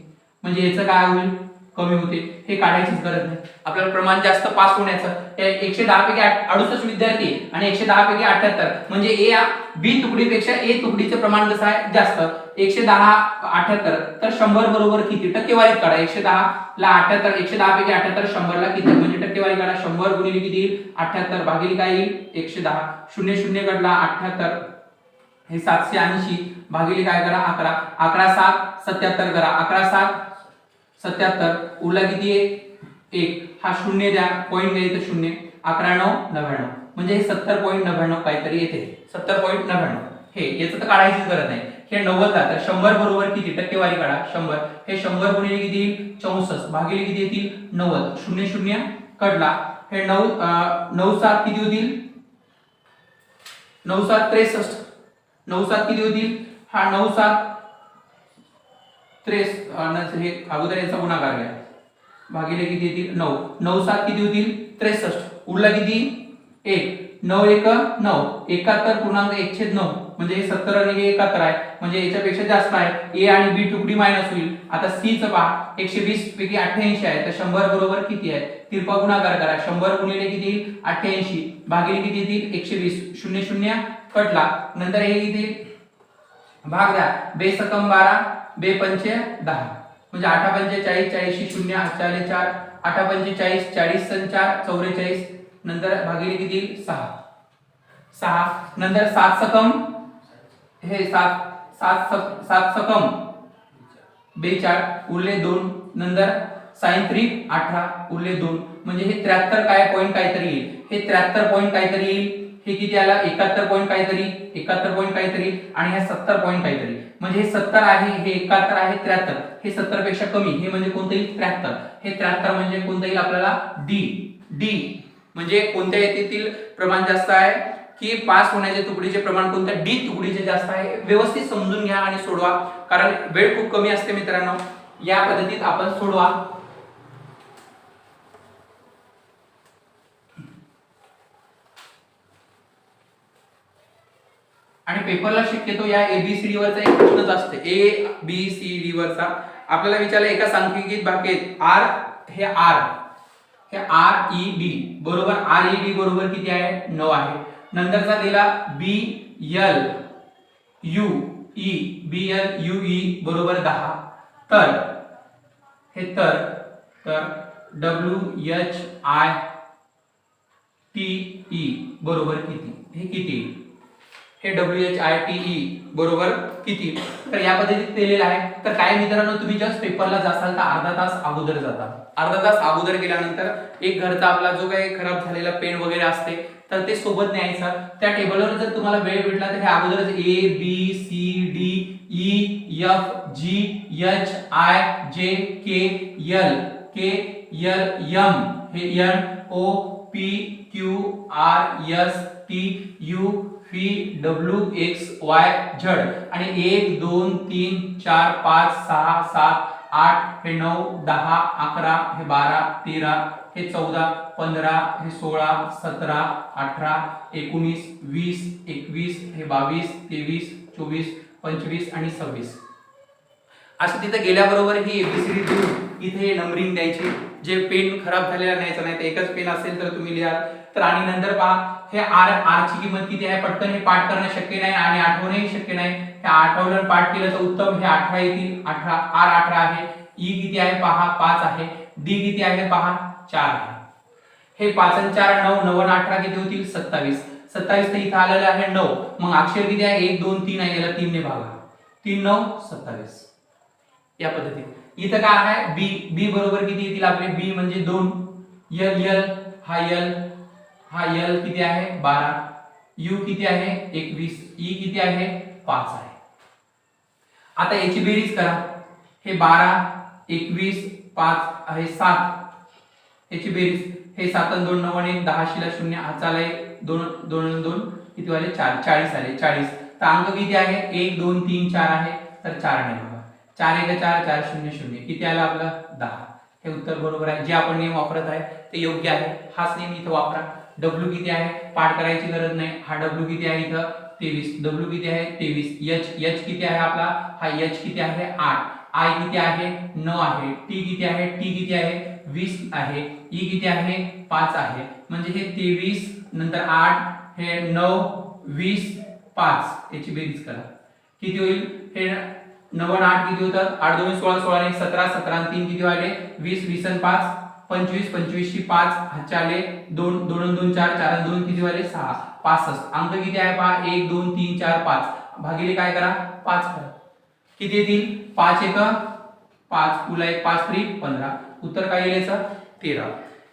म्हणजे याचं काय होईल कमी होते, हे काढायचीच गरज नाही. आपल्याला प्रमाण जास्त पास होण्याचं 110 पैकी 68 विद्यार्थी आणि 110 पैकी 78 म्हणजे ए बी तुकडीपेक्षा ए तुकडीचे प्रमाण कसं आहे जास्त. 110 78 तर 100 बरोबर किती टक्केवारीत काढा. 110 ला 78 110 पैकी 78 100 ला किती म्हणजे टक्केवारी काढा. 100 गुणिले किती येईल 78 भागिले काय येईल 110. 0 0 काढला 78 हे 780 भागिले काय करा 11. 11 7 77 करा. 11 7 77 उरला किती आहे 1. हा शून्य द्या पॉईंट घ्यायचं 0. 11 9 99 म्हणजे हे 70.99 काहीतरी येते. 70.99 हे याचं तर काढायचीच गरज नाही. हे 90 ला तर 100 बरोबर किती टक्केवारी काढा 100. हे 100 गुणिले किती येईल 64 भागिले किती येतील 90. 0 0 काढला. हे 9 7 किती होतील 9 7 63. 9 7 किती होतील हा 9 7 63 हे अगोदर याचा गुणाकार घ्या भागिले किती येतील 9. 9 7 किती होतील 63. उरला किती 1. 9 1 9 71.1/9 म्हणजे हे 70 आणि हे 71 आहे म्हणजे याच्यापेक्षा जास्त आहे. ए आणि बी तुकडी मायनस होईल. आता सी चं पहा 120 पैकी 88 आहे तर 100 बरोबर किती आहे तिरपा गुणाकार करा. 100 गुणिले किती 88 भागिले किती येतील 120. 0 0 कटला. नंतर हे किती भाग द्या. बे सकम 12 बे पंचे 10 म्हणजे 8 पंचे 40 40 0 4 4 8 पंचे 40 40 सन 4 44 नंतर भागिले किती 6 6 नंतर 7 सकम हे 7 सकम बे 4 उरले 2 नंतर साइन 3 18 उरले 2 म्हणजे हे 73 काय पॉइंट काहीतरी येईल. हे 73 पॉइंट काहीतरी येईल. हे किती आला 71 पॉइंट काहीतरी 71 पॉइंट काहीतरी आणि हे 70 पॉइंट काहीतरी म्हणजे हे 70 आहे हे 71 आहे 73 हे 70 पेक्षा कमी हे म्हणजे कोणतं येईल 73. हे 73 म्हणजे कोणतं येईल आपल्याला डी. डी म्हणजे कोणत्या येथील प्रमाण जास्त आहे की पास होण्याचे तुकडीचे प्रमाण कोणत्या डी तुकडीचे जास्त आहे. व्यवस्थित समजून घ्या आणि सोडवा कारण वेळ खूप कमी असते मित्रांनो. या पद्धतीत आपण सोडवा. आणि पेपरला शक्यतो या एबीसीडी वरचा एक प्रश्नच असते. ए बी सी डी वरचा आपल्याला विचारलं एका सांख्यिकीत भागेत आर हे आर ई डी बरोबर आर ई डी बरोबर किती आहे 9 आहे. नंतरचा दिला B L U E B L U E बरोबर 10 तर हे तर W H I T E बरोबर किती हे किती हे WHITE बरोबर किती. तर या पद्धतीत दिलेलं आहे. तर काय मित्रांनो तुम्ही जस्ट पेपरला जासाल तर अर्धा तास अगोदर जाता. अर्धा तास अगोदर गेल्यानंतर एक घरचा आपला जो काही खराब झालेला पेन वगैरे असते तर ते सोबत न्यायचं. त्या टेबलवर जर तुम्हाला वेळ भेटला तर हे अगोदरच A B C D E F G H I J K L M हे N O P Q R S T U V W X Y Z आणि 1 2 3 4 5 6 7 8 हे 9 10 11 हे 12 13 हे 14 15 हे 16 17 18 19 20 21 हे 22 23 24 25 आणि 26 असं तिथे गेल्याबरोबर ही एबीसीडी देऊन इथे नंबरिंग द्यायची. जे पेन खराब झालेला न्यायचा नाही तर एकच पेन असेल तर तुम्ही लिहा. तर आणि नंतर पहा हे आर ची किंमत किती आहे पटकन हे पाठ करणे शक्य नाही आणि आठवणेही शक्य नाही. हे आठवलं पाठ केलं तर उत्तम. हे 18 येतील 18 आर 18 आहे. ई किती आहे पहा 5 आहे. डी किती आहे पहा 4 आहे. हे 5 आणि 4 9 9 आणि 18 किती होतील 27. 27 तर इथं आलेलं आहे 9 मग अक्षर किती आहे 1 2 3 आहे याला 3 ने भागा 3 9 27 या पद्धतीने. इथं काय आहे बी बी बरोबर किती येतील आपले बी म्हणजे 2 एल एल हा एल किती आहे 12 यू किती आहे 21 ई किती आहे 5 आहे. आता याची बेरीज करा. हे 12 21 5 आहे 7 याची बेरीज हे 7 आणि 2 9 आणि 10 शिला 0 हा चाला 2 2 2 किती वाले 4 40 आले 40. तर अंक किती आहे 1 2 3 4 आहे तर 4 ने बघा 4 1 4 4 0 0 किती आला आपला 10. हे उत्तर बरोबर आहे. जे आपण नियम वापरत आहे ते योग्य आहे. हाच नियम इथं वापरा. डब्ल्यू किती आहे पाठ करायची गरज नाही. हा डब्ल्यू किती आहे इथं 23. डब्ल्यू किती आहे 23. एच किती आहे आपला हा एच किती आहे 8 आय किती आहे 9 आहे, टी किती आहे 20 आहे, ई किती आहे 5 आहे, म्हणजे हे 23 नंतर 8 हे 9 20 5 याची बेरीज करा किती होईल, हे 9 आणि 8 किती होतात, 8 2 16 16 आणि 17 17 आणि 3 किती वाले 20 20 आणि 5 25 25 ची 5 हातचे आले 2 2 आणि 2 4 4 आणि 2 किती वाले 6 65 अंक किती आहे पहा 1 2 3 4 5 भागिले काय करा 5 करा किती येतील 5 1 5 पुन्हा 1 5 3 15 उत्तर काय येईल याचं 13.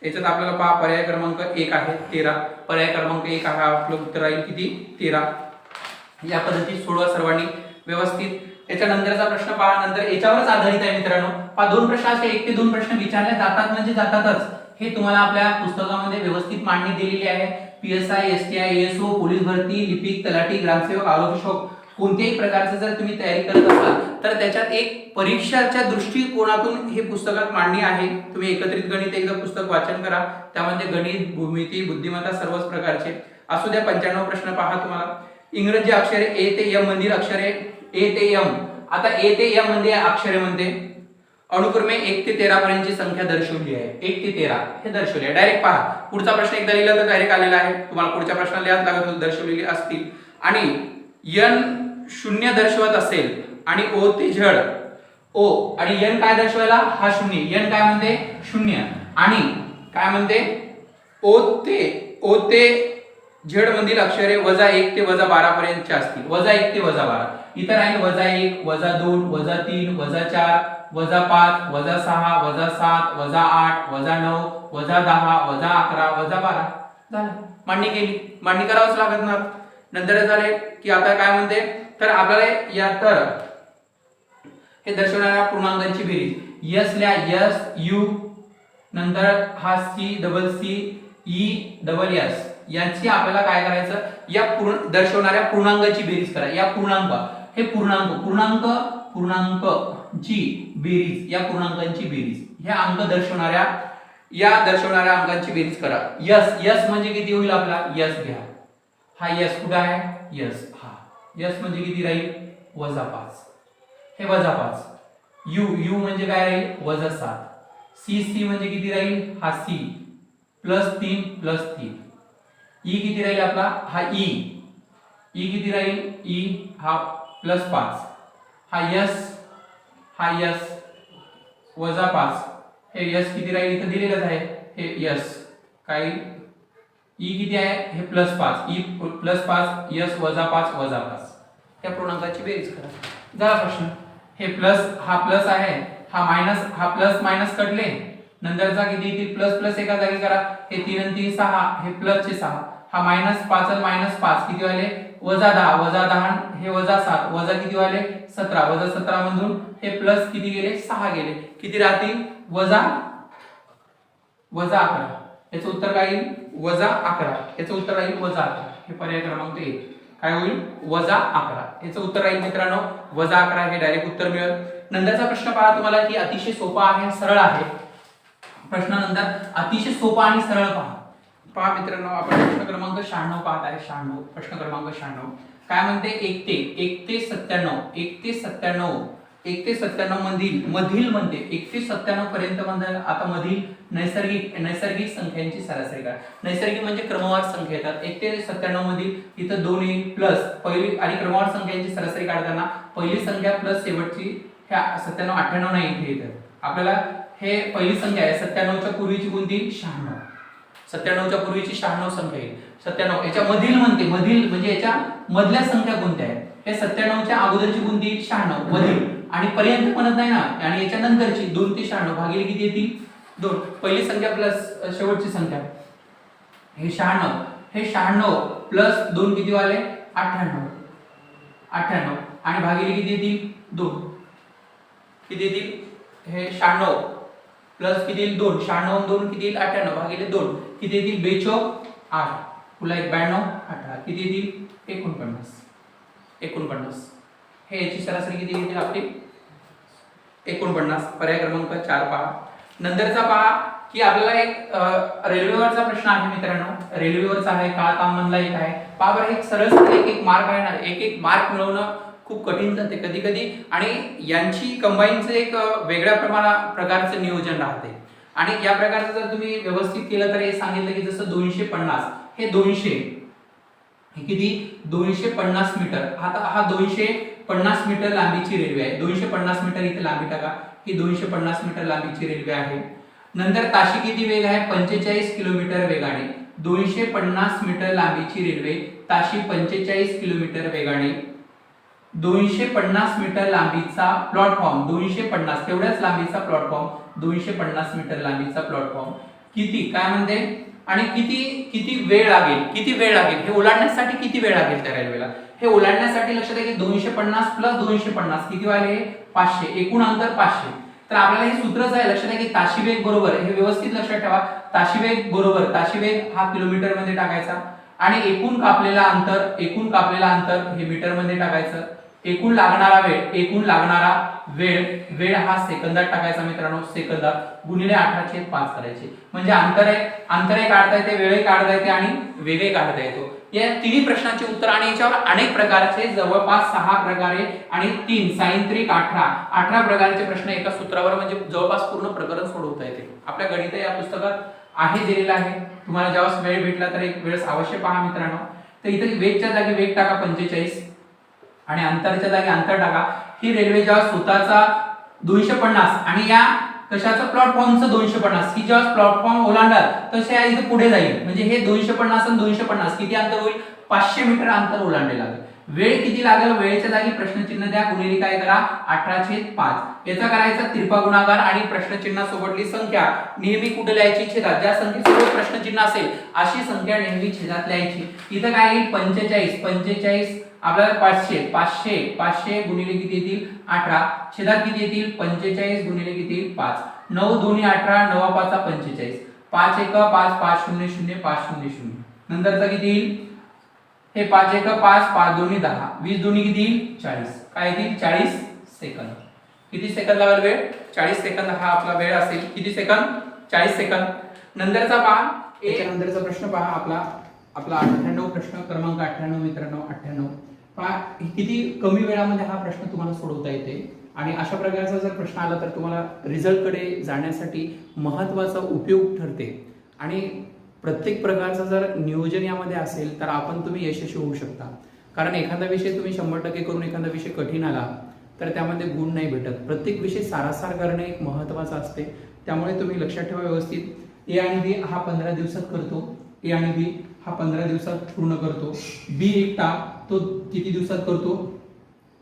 याच्यात आपल्याला पहा पर्याय क्रमांक 1 आहे 13, पर्याय क्रमांक 1 आहे आपलं उत्तर राहील किती 13. या पद्धतीत सोडवा सर्वांनी व्यवस्थित. याच्यानंतरचा प्रश्न पहा, नंतर याच्यावरच आधारित आहे मित्रांनो. पहा दोन प्रश्न असे 1 ते 2 प्रश्न विचारले जातात म्हणजे जातातच, हे तुम्हाला आपल्या पुस्तकामध्ये व्यवस्थित मांडणी दिलेली आहे. पीएसआय एसटीआय एएसओ पोलीस भरती लिपिक तलाठी ग्रामसेवक आरोग्य सेवक कोणत्याही प्रकारचं जर तुम्ही तयारी करत असाल तर त्याच्यात एक परीक्षाच्या दृष्टिकोनातून हे पुस्तकात मांडणी आहे. तुम्ही एकत्रित गणित एकदा पुस्तक वाचन करा, त्यामध्ये गणित भूमिती बुद्धिमत्ता सर्वच प्रकारचे असू द्या. 95 प्रश्न पहा तुम्हाला. इंग्रजी अक्षरे ए ते एम मधील अक्षरे ए ते एम. आता ए ते एम मध्ये अक्षरे म्हणते अनुक्रमे 1 ते 13 पर्यंतची संख्या दर्शवली आहे. 1 ते 13 हे दर्शवले आहे. डायरेक्ट पहा, पुढचा प्रश्न एकदा लिहिला तर डायरेक्ट आलेला आहे. तुम्हाला पुढच्या प्रश्नाला लिहायला लागत होते दर्शवलेले असतील. आणि n शून्य दर्शवत असेल आणि ओ ते झड ओ आणि n काय दर्शवायला हा शून्य, n काय म्हणते शून्य आणि काय म्हणते ओ ते झड मधील अक्षरे -1 ते -12 पर्यंतचे असतील. -1 ते -12 इतर आहे -1 -2 -3 -4 -5 -6 -7 -8 -9 -10 -11 -12 झालं. मांडणी केली, मांडणी करावंच लागत ना. नंतर झाले की आता काय म्हणते तर आपल्याला या तर हे दर्शवणाऱ्या पूर्णांकांची बेरीज यस लिहा यस यू नंतर हा C double C E double S यांची आपल्याला काय करायचं या दर्शवणाऱ्या पूर्णांकाची बेरीज करा. या पूर्णांक हे पूर्णांकांची बेरीज या पूर्णांकांची बेरीज हे अंक दर्शवणाऱ्या दर्शवणाऱ्या अंकांची बेरीज करा. यस म्हणजे किती होईल आपला यस घ्या. हा यस कुठे आहे यस हा यस म्हणजे किती राहील -5 हे -5. यू म्हणजे काय राहील -7. सी म्हणजे किती राहील हा सी +3 ई किती राहील आपला हा ई किती राहील ई हा +5 हा यस -5 हे यस किती राहील इथे दिलेलंच आहे हे यस काय ई किती आहे हे +5 ई +5 यस -5 या पूर्णांकाची बेरीज करा. झाला प्रश्न. हे प्लस हा प्लस आहे हा मायनस हा प्लस मायनस कटले नंतरचा किती येतील प्लस एका जागी करा. हे 3 आणि 3 6 हे प्लस चे 6 हा -5 आणि -5 किती वाले -10 हे -7 वजा किती वाले 17 -17 मधून हे प्लस किती गेले 6 गेले किती राहतील -11. याचं उत्तर काय येईल -11. याचं उत्तर राहील -11. हे पर्याय क्रमांक 1 काय होईल -11. याचं उत्तर राहील मित्रांनो -11 हे डायरेक्ट उत्तर मिळेल. नंतरचा प्रश्न पहा तुम्हाला की अतिशय सोपा आहे सरळ आहे. प्रश्नानंतर अतिशय सोपा आणि सरळ पहा मित्रांनो आपण प्रश्न क्रमांक 96 पाहत आहे. 96 प्रश्न क्रमांक 96 काय म्हणते 1 ते 97 मधील म्हणते 1 ते 97 पर्यंत म्हणजे आता मधील नैसर्गिक संख्यांची सरासरी काढा. नैसर्गिक म्हणजे क्रमवार संख्या येतात. 1 ते 97 मधील इथं 2 येईल प्लस पहिली आणि क्रमवार संख्यांची सरासरी काढताना पहिली संख्या प्लस शेवटची ह्या 97 98 नाही इथे येतात. आपल्याला हे पहिली संख्या आहे 97 च्या पूर्वीची कोणती 96. 97 च्या पूर्वीची 96 संख्या येईल. 97 याच्या मधील म्हणते मधील म्हणजे याच्या मधल्या संख्या कोणत्या आहेत हे 97 च्या अगोदरची कोणती 96 मधील आणि पर्यंत म्हणत नाही ना आणि याच्या नंतरची 2 ते 96 भागिले किती येतील 2. पहिली संख्या प्लस शेवटची संख्या हे 96 हे 96 प्लस 2 किती वाले 98 आणि भागिले किती येतील 2 किती येतील हे 96 प्लस किती येईल 2 96 2 किती येईल 98 भागिले 2 किती येतील 42 8 पुन्हा 92 18 किती येतील 49 हे याची सरासरी किती येतील आपली 49. पर्याय क्रमांक 4 पहा. नंतरचा पहा की आपल्याला एक रेल्वेवरचा प्रश्न आहे मित्रांनो. रेल्वेवरचा आहे काळ काम मधला एक आहे. पहा बरं एक सरळ एक मार्क आहे ना एक मार्क मिळवणं खूप कठीण जाते कधी कधी, आणि यांची कंबाईनचं एक वेगळ्या प्रकारचं नियोजन राहते. आणि या प्रकारचं जर तुम्ही व्यवस्थित केलं तर हे सांगितलं की जसं 250 हे 200 हे किती 250 मीटर. आता हा 250 मीटर लांबीची रेल्वे आहे. 250 मीटर इथे लांबी टाका, ही 250 मीटर लांबीची रेल्वे आहे. नंतर ताशी किती वेग आहे 45 किलोमीटर वेगाने. 250 मीटर लांबीची रेल्वे ताशी 45 किलोमीटर वेगाने. 250 मीटर लांबीचा प्लॅटफॉर्म, 250 तेवढ्याच लांबीचा प्लॅटफॉर्म, 250 मीटर लांबीचा प्लॅटफॉर्म किती काय म्हणते, आणि किती वेळ लागेल, हे ओलांडण्यासाठी किती वेळ लागेल त्या रेल्वेला. हे ओलांडण्यासाठी लक्षात घ्या की 250 प्लस 250 किती वाले 500, एकूण अंतर 500. तर आपल्याला हे सूत्रच आहे, लक्षात घ्या की ताशी वेग बरोबर, हे व्यवस्थित लक्षात ठेवा, ताशी वेग बरोबर, ताशी वेग हा किलोमीटर मध्ये टाकायचा आणि एकूण कापलेला अंतर हे मीटर मध्ये टाकायचं. एकूण लागणारा वेळ हा सेकंदात टाकायचा मित्रांनो, सेकंदात गुणिले 18/5 करायचे. म्हणजे अंतरही काढता येते, वेळही काढता येते आणि वेगही काढता येतो. या तिन्ही प्रश्नांचे उत्तर आणि याच्यावर अनेक प्रकारचे जवळपास 6 प्रकारे आणि 3 सायंत्रिक 18 प्रकारचे प्रश्न एका सूत्रावर म्हणजे जवळपास पूर्ण प्रकरण सोडवता येते. आपल्या गणित या पुस्तकात आहे दिलेलं आहे. तुम्हाला जेव्हा वेळ भेटला तर एक वेळेस अवश्य पहा मित्रांनो. तर इथे वेगच्या जागी वेग टाका 45 आणि अंतरच्या जागी अंतर टाका. ही रेल्वे जेव्हा स्वतःचा 250 आणि या कशाचं प्लॅटफॉर्मचं 250 ही जेव्हा प्लॅटफॉर्म ओलांडाल तसे या इथे पुढे जाईल. म्हणजे हे 250 आणि 250 किती अंतर होईल 500 मीटर अंतर ओलांडे लागेल. वेळ किती लागेल, वेळेच्या जागी प्रश्नचिन्ह द्या, गुणिले काय करा 18/5. याचा करायचा तिरपा गुणाकार आणि प्रश्नचिन्हासोबतली संख्या नेहमी कुठे लिहायची छेदात. ज्या संख्येसोबत प्रश्नचिन्ह असेल अशी संख्या नेहमी छेदात लिहायची. इथं काय येईल 45 आपल्याला 500 गुणिले किती येतील 18, छेदात किती येतील 45 गुणिले किती 5, 9 2 18, 9 5 45, 5 1 5 5 0 0 5 0 0. नंतरचा किती येईल हे 5 1 5 5 2 10, 20 2 किती येईल 40. काय येतील 40 सेकंद. किती सेकंद लागेल वेळ 40 सेकंद हा आपला वेळ असेल. किती सेकंद 40 सेकंद. नंतरचा पहा, नंतरचा प्रश्न पहा आपला 98 प्रश्न क्रमांक 98 मित्रांनो 98 पहा. किती कमी वेळामध्ये हा प्रश्न तुम्हाला सोडवता येते आणि अशा प्रकारचा जर प्रश्न आला तर तुम्हाला रिझल्ट कडे जाण्यासाठी महत्त्वाचा उपयोग ठरते. आणि प्रत्येक प्रकारचा जर नियोजन यामध्ये असेल तर तुम्ही यशस्वी होऊ शकता. कारण एखादा विषय तुम्ही 100% करून एखादा विषय कठीण आला तर त्यामध्ये गुण नाही भेटत. प्रत्येक विषय सारासार करणे एक महत्त्वाचं असते. त्यामुळे तुम्ही लक्षात ठेवा व्यवस्थित ए आणि बी हा 15 दिवसात करतो, ए आणि बी हा 15 दिवसात पूर्ण करतो. बी एकटा तो किती दिवसात करतो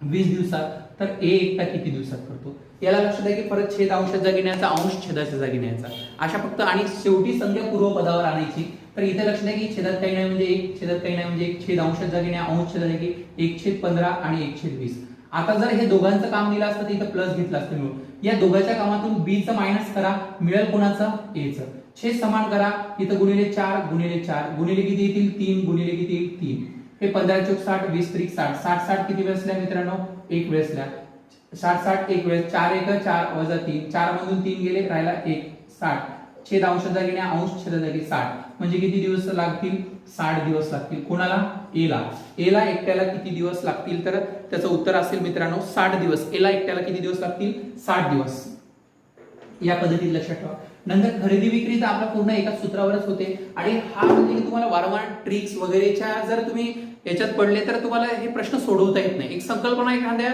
20 दिवसात. तर ए एकटा किती दिवसात करतो. याला लक्षात आहे की परत छेद अंशाच्या जागी न्यायचा, अंश छेदाच्या जागी न्यायचा, अशा फक्त आणि शेवटी संख्या पूर्वपदावर आणायची. तर इथे लक्षात आहे की छेदात काही नाही म्हणजे 1, छेदात काही नाही म्हणजे 1, छेद अंशाच्या जागी न्या, अंश छेदाच्या जागी 1/15 आणि 1/20. आता जर हे दोघांचं काम दिलं असतं तर इथं प्लस घेतलं असतं मिळून. या दोघांच्या कामातून बी चं मायनस करा, मिळेल कोणाचं ए चं. छेद समान करा, इथं गुणिले 4 गुणिले किती येतील 3 गुणिले किती येईल 3. हे 15 × 60 20 × 60 60 60 किती वेळेसल्या मित्रांनो 1 वेळेसल्या. 60 60 1 वेळेस 4 1 4 वजा 3, 4 मधून 3 गेले राहिला 1 60. छेद अंशाच्या जागी न्या, अंश छेदाच्या जागी 60. म्हणजे किती दिवस लागतील 60 दिवस लागतील. कोणाला एला एकट्याला किती दिवस लागतील तर त्याचं उत्तर असेल मित्रांनो 60 दिवस. एला एकट्याला किती दिवस लागतील 60 दिवस. या पद्धतीत लक्षात ठेवा. नंतर खरेदी विक्री तर आपला पूर्ण एका सूत्रावरच होते. आणि हा म्हणजे तुम्हाला वारंवार ट्रिक्स वगैरेच्या जर तुम्ही याच्यात पडले तर तुम्हाला हे प्रश्न सोडवता येत नाही. एक संकल्पना एखाद्या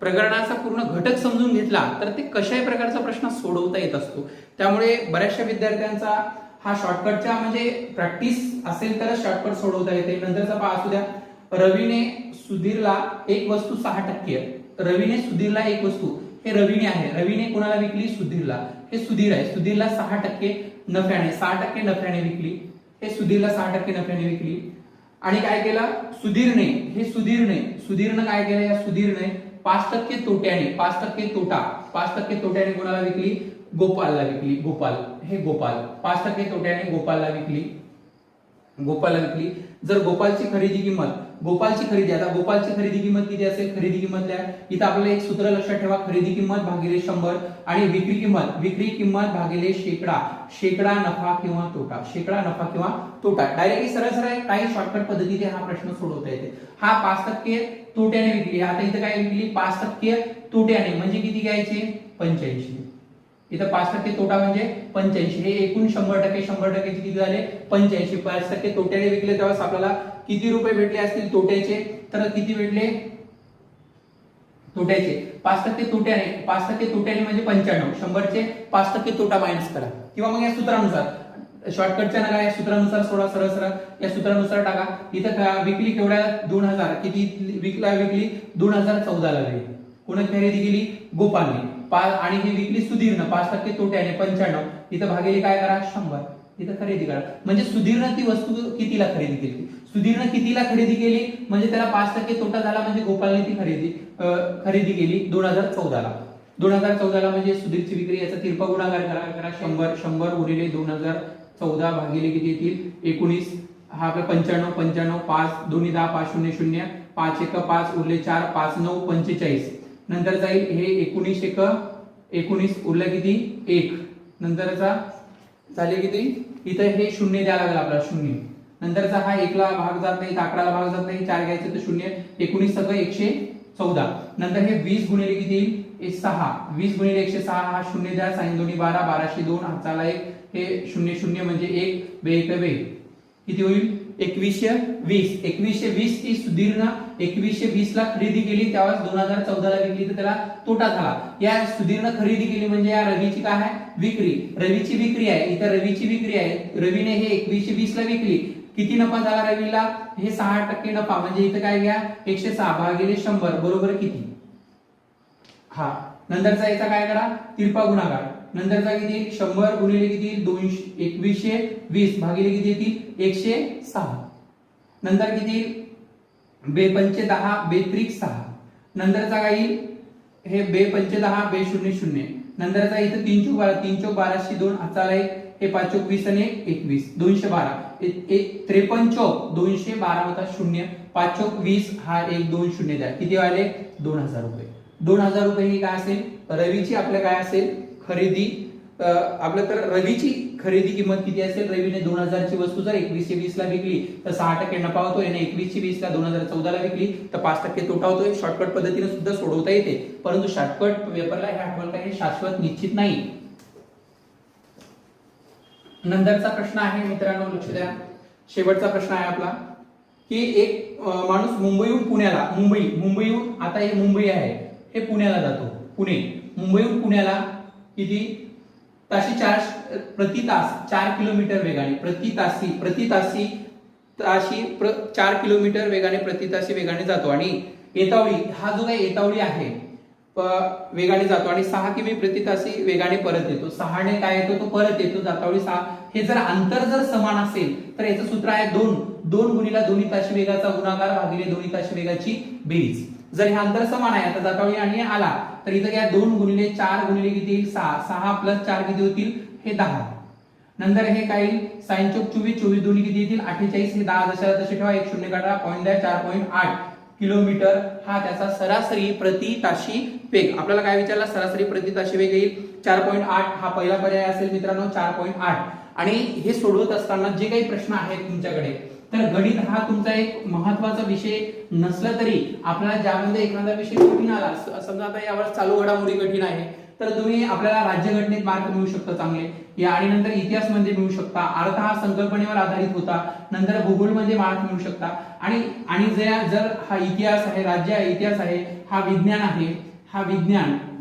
प्रकरणाचा पूर्ण घटक समजून घेतला तर ते कशाही प्रकारचा प्रश्न सोडवता येत असतो. त्यामुळे बऱ्याचशा विद्यार्थ्यांचा हा शॉर्टकटचा म्हणजे प्रॅक्टिस असेल तरच शॉर्टकट सोडवता येते. नंतरचा पहा असू द्या. रवीने सुधीरला एक वस्तू 6%, रवीने सुधीरला एक वस्तू, हे रवीने आहे, रवीने कोणाला विकली सुधीरला, हे सुधीर आहे, सुधीरला 6% नफ्याने 6% नफ्याने विकली, हे सुधीरला 6% नफ्याने विकली. आणि काय केलं सुधीरने काय केलं या सुधीरने 5% तोट्याने 5% तोट्याने कोणाला विकली गोपालला विकली. गोपाल 5% तोट्याने गोपालला विकली. गोपालला विकली. जर गोपालची खरेदी किंमत, गोपालची खरेदी, आता गोपालची खरेदी किंमत किती असेल, खरेदी किंमत लिहा. इथं आपल्याला एक सूत्र लक्षात ठेवा, खरेदी किंमत भागिले 100 आणि विक्री किंमत भागिले शेकडा, शेकडा नफा किंवा तोटा, शेकडा नफा किंवा तोटा. डायरेक्टली सरळ सरळ काही शॉर्टकट पद्धतीने हा प्रश्न सोडवता येते. हा 5% तोट्याने विकली, आता इथं काय विकली, 5% तोट्याने, म्हणजे किती घ्यायचे, 85. इथं 5% तोटा म्हणजे 85. हे एकूण 100%, 100% किती झाले, 85. 5% तोट्याने विकले तेव्हा आपल्याला किती रुपये भेटले असतील तोट्याचे, तर किती भेटले तोट्याचे, 5% तोट्याने, 5% तोट्याने म्हणजे 95. 100चे 5% तोटा मायनस करा, किंवा मग या सूत्रानुसार शॉर्टकटच्या नका, या सूत्रानुसार सोडा, सरळ सरळ या सूत्रानुसार टाका. इथं विकली केवढ्या, 2000. किती विकली 2014 ला विकली. कोणी खरेदी केली, गोपालने. आणि ही विकली सुधीरनं 5% तोट्याने 95. इथं भागिले काय करा, 100. इथं खरेदी करा, म्हणजे सुधीरनं ती वस्तू कितीला खरेदी केली, सुधीरनं कितीला खरेदी केली, म्हणजे त्याला 5% तोटा झाला, म्हणजे गोपालने ती खरेदी केली 2014 ला. 2014 ला म्हणजे सुधीरची विक्री, याचा तिरपा गुणाकार करा. 100 गुणिले 2014 भागिले किती येतील, 19. हा आपला 95, 5 दोन्ही 10, 5 0 0, 5 1 5 उरले 4, 5 9 45. नंतर जाईल हे 19 1 19 उरलं किती, 1. नंतरचा झाले किती, इथं हे 0 द्यायला लागेल आपल्याला, 0. नंतरचा हा 1 ला भाग जात नाही, 11 ला भाग जात नाही, 4 घ्यायचे तर 0. 19 सगळं 114. नंतर हे 20 गुणिले किती येईल, 6. 20 गुणिले 106, हा 0 द्या, साइन दोन्ही 12, 12 2, हाताला 1, हे 0 0 म्हणजे 1 बे 1 बे, किती होईल, 2120. 2120 ती सुधीरनं 2120 ला खरेदी केली, तेव्हा 2014 ला विकली, तर त्याला तोटा झाला. या सुधीरनं खरेदी केली म्हणजे या रवीची काय आहे, विक्री, रवीची विक्री आहे. इथं रवीची विक्री आहे, रवीने हे 2120 ला विकली, किती नफा झाला रवीला, हे 6% नफा, म्हणजे इथं काय घ्या, 106 भागिले 100 बरोबर किती, हा. नंतरचा याचा काय करा, तिरपा गुणाकार. नंतरचा किती, 100 गुणिले किती, 2120 भागिले किती येतील, 106. नंतर किती, बे 5 10 बे 6. नंतरचा काय येईल, हे बे 5 10 बे 0 0. नंतरचा इथं 3 चौक 12, 3 चौक 12 2, हाताला 1, हे 5 चौक 20 आणि 21, 212. 53 चौक 212 होता 0, 5 चौक 20, हा 1 2 0 द्या, किती आले, 2000 रुपये. 2000 रुपये ही काय असेल, रवीची आपल्या काय असेल खरेदी. आपलं तर रवीची खरेदी किंमत किती असेल, रवीने 2000 ची वस्तू जर 2120 ला विकली तर 6% नफा होतो, याने 2120 ला 2014 ला विकली तर 5% तोटा होतोय. शॉर्टकट पद्धतीने सुद्धा सोडवता येते, परंतु शॉर्टकट पेपरला हे आठवण काय, हे शाश्वत निश्चित नाही. नंतरचा प्रश्न आहे मित्रांनो, लक्ष द्या, शेवटचा प्रश्न आहे आपला, की एक माणूस मुंबईहून पुण्याला, मुंबईहून आता हे मुंबई आहे, हे पुण्याला जातो, पुणे, मुंबईहून पुण्याला किती ताशी 4 किलोमीटर वेगाने, प्रति तासी 4 किलोमीटर वेगाने प्रति तासी वेगाने जातो. आणि येतावळी, हा जो काही येतावळी आहे वेगाने जातो आणि 6 किमी प्रति तासी वेगाने परत येतो. 6 ने काय येतो, तो परत येतो, जातावळी 6. हे जर अंतर जर समान असेल तर याचं सूत्र आहे 2 गुणिले दोन्ही ताशी वेगाचा गुणाकार भागिले दोन्ही ताशी वेगाची बेरीज. जर हे अंतर समान आहे, आता जातावळी आणि आला, तर इथं घ्या 2 गुणिले 4 गुणिले किती येईल, 6, 6 प्लस 4 किती होतील, हे 10. नंतर हे काय येईल, साइन चौक 24, 24 दोन्ही किती येतील, 48, हे 10 जशाला तसे ठेवा, 1 0 काढा, पॉईंट द्या, 4.8 किलोमीटर हा त्याचा सरासरी प्रति ताशी वेग. आपल्याला काय विचारला, सरासरी प्रति ताशी वेग येईल 4.8, हा पहिला पर्याय असेल मित्रांनो, 4.8. आणि हे सोडवत असताना जे काही प्रश्न आहेत तुमच्याकडे, तर गणित हा तुमचा एक महत्त्वाचा विषय नसला तरी आपल्याला ज्यामध्ये एखादा विषय कठीण आला, समजा आता यावर चालू घडामोडी कठीण आहे, तर तुम्ही आपल्याला राज्यघटनेत मार्क मिळू शकता चांगले, या आणि नंतर इतिहास मध्ये मिळू शकता, अर्थ हा संकल्पनेवर आधारित होता, नंतर भूगोल मध्ये मार्क मिळू शकता. आणि जर हा इतिहास आहे, राज्य आहे, इतिहास आहे, हा विज्ञान आहे, हा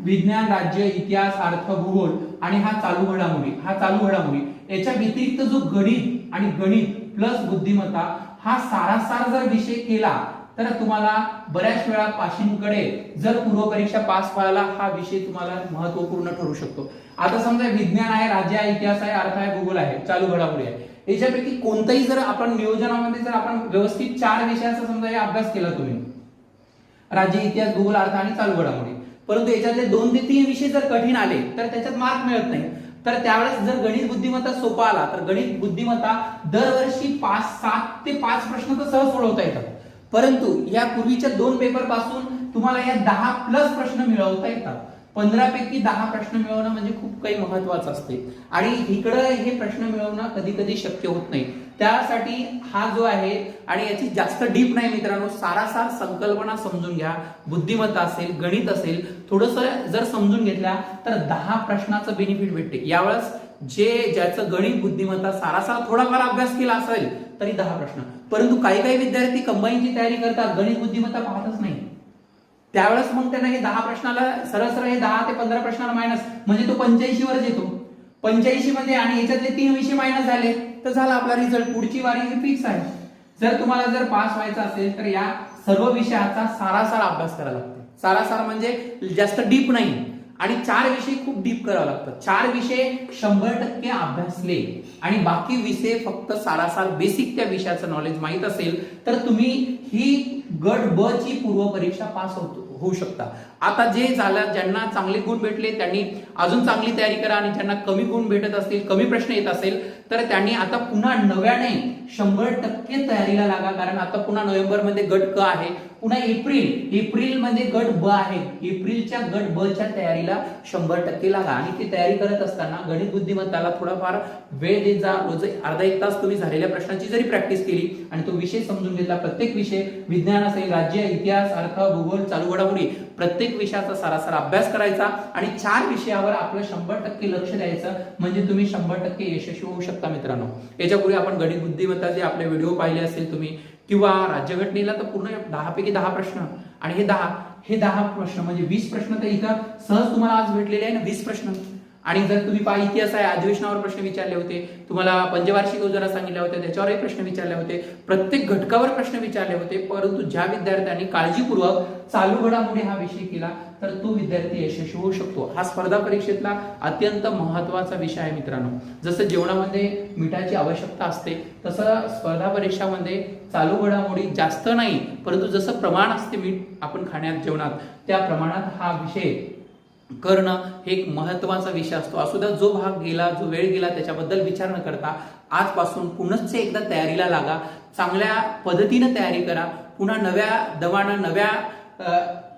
विज्ञान राज्य इतिहास अर्थ भूगोल आणि हा चालू घडामोडी याच्या व्यतिरिक्त जो गणित आणि गणित प्लस बुद्धिमत्ता हा सारासार जर विषय केला तर तुम्हाला बऱ्याच वेळा पासिंगकडे, जर पूर्व परीक्षा पास व्हायला हा विषय तुम्हाला महत्त्वपूर्ण ठरू शकतो. आता समजा विज्ञान आहे, राज्य आहे, इतिहास आहे, अर्थ आहे, भूगोल आहे, चालू घडामोडी आहे, याच्यापैकी कोणताही जर आपण नियोजनामध्ये जर आपण व्यवस्थित 4 विषयाचा समजा हे अभ्यास केला तुम्ही, राज्य इतिहास भूगोल अर्थ आणि चालू घडामोडी, परंतु याच्यातले 2 ते 3 विषय जर कठीण आले तर त्याच्यात मार्क मिळत नाही. तर त्यावेळेस जर गणित बुद्धिमत्ता सोपा आला तर गणित बुद्धिमत्ता दरवर्षी 7 ते 5 प्रश्न तर सहज सोडवता येतात, परंतु या पूर्वीच्या 2 पेपर पासून तुम्हाला या 10+ प्रश्न मिळवता येतात. 15 पैकी 10 प्रश्न मिळवणं म्हणजे खूप काही महत्वाचं असते आणि इकडं हे प्रश्न मिळवणं कधी कधी शक्य होत नाही. त्यासाठी हा जो आहे आणि याची जास्त डीप नाही मित्रांनो, सारासार संकल्पना समजून घ्या. बुद्धिमत्ता असेल, गणित असेल, थोडंसं जर समजून घेतल्या तर 10 प्रश्नाचं बेनिफिट भेटते. यावेळेस ज्याचं गणित बुद्धिमत्ता सारासार थोडाफार अभ्यास केला असेल तरी 10 प्रश्न, परंतु काही विद्यार्थी कंबाईनची तयारी करतात, गणित बुद्धिमत्ता पाहतच नाही. त्यावेळेस मग त्यांना हे 10 प्रश्नाला सरळ हे 10 ते 15 प्रश्नाला मायनस म्हणजे तो 85 वरच येतो. 85 मध्ये आणि याच्यातले 3 विषय मायनस झाले तर झाला आपला रिझल्ट. पुढची वारी ही फिक्स आहे. जर तुम्हाला जर पास व्हायचं असेल तर या सर्व विषयाचा सारासार अभ्यास करावा लागतो. सारासार म्हणजे जास्त डीप नाही आणि 4 विषय खूप डीप करावं लागतं. 4 विषय 100% अभ्यासले आणि बाकी विषय फक्त सारासार बेसिक त्या विषयाचं नॉलेज माहित असेल तर तुम्ही ही गट ब ची पूर्व परीक्षा पास होऊ शकता. आता जे झालं, ज्यांना चांगले गुण भेटले त्यांनी अजून चांगली तयारी करा आणि ज्यांना कमी गुण भेटत असतील, कमी प्रश्न येत असेल तर त्यांनी आता पुन्हा नव्याने 100% तयारीला लागा. कारण आता पुन्हा नोव्हेंबर मध्ये गट क आहे, पुन्हा एप्रिल मध्ये गट ब आहे. एप्रिलच्या गट ब च्या तयारीला 100% लागा आणि ती तयारी करत असताना गणित बुद्धिमत्ताला थोडाफार वेळ देत जा. रोज अर्धा 1 तास तुम्ही झालेल्या प्रश्नांची जरी प्रॅक्टिस केली आणि तो विषय समजून घेतला, प्रत्येक विषय विज्ञान असेल, राज्य, इतिहास, अर्थ, भूगोल, चालू घडामोडी, प्रत्येक विषयाचा सारासार अभ्यास करायचा आणि 4 विषयावर आपलं 100% लक्ष द्यायचं म्हणजे तुम्ही 100% यशस्वी होऊ शकता मित्रांनो. याच्यापूर्वी आपण गणित बुद्धिमत्ताचे आपले व्हिडिओ पाहिले असेल तुम्ही, किंवा राज्यघटनेला तर पूर्ण 10 पैकी 10 प्रश्न आणि हे 10 प्रश्न म्हणजे 20 प्रश्न तर इथं सहज तुम्हाला आज भेटलेले आहे ना, 20 प्रश्न. आणि जर तुम्ही इतिहास आहे, अधिवेशनावर प्रश्न विचारले होते, तुम्हाला पंचवार्षिक योजना सांगितल्या होत्या त्याच्यावरही प्रश्न विचारले होते, प्रत्येक घटकावर प्रश्न विचारले होते. परंतु ज्या विद्यार्थ्यांनी काळजीपूर्वक चालू घडामोडी हा विषय केला तर तो विद्यार्थी यशस्वी होऊ शकतो. हा स्पर्धा परीक्षेतला अत्यंत महत्वाचा विषय आहे मित्रांनो. जसं जेवणामध्ये मिठाची आवश्यकता असते तसं स्पर्धा परीक्षामध्ये चालू घडामोडी जास्त नाही, परंतु जसं प्रमाण असते मीठ आपण खाण्यात जेवणात त्या प्रमाणात हा विषय करणं हे एक महत्वाचा विषय असतो. असुद्धा जो भाग गेला, जो वेळ गेला त्याच्याबद्दल विचार न करता आजपासून पुनश्च एकदा तयारीला लागा. चांगल्या पद्धतीनं तयारी करा. पुन्हा नव्या दमानं, नव्या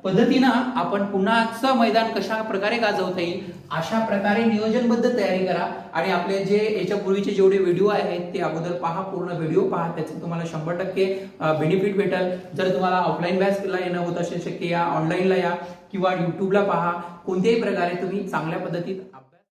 पद्धतीनं आपण पुन्हाचं मैदान कशा प्रकारे गाजवता येईल अशा प्रकारे नियोजनबद्ध तयारी करा. आणि आपले जे याच्या पूर्वीचे जेवढे व्हिडिओ आहेत ते अगोदर पहा, पूर्ण व्हिडिओ पहा, त्याचे तुम्हाला 100% बेनिफिट भेटेल. जर तुम्हाला ऑफलाईन बॅचला येणं होत असेल शक्य या, ऑनलाईनला या किंवा युट्यूबला पहा. कोणत्याही प्रकारे तुम्ही चांगल्या पद्धतीत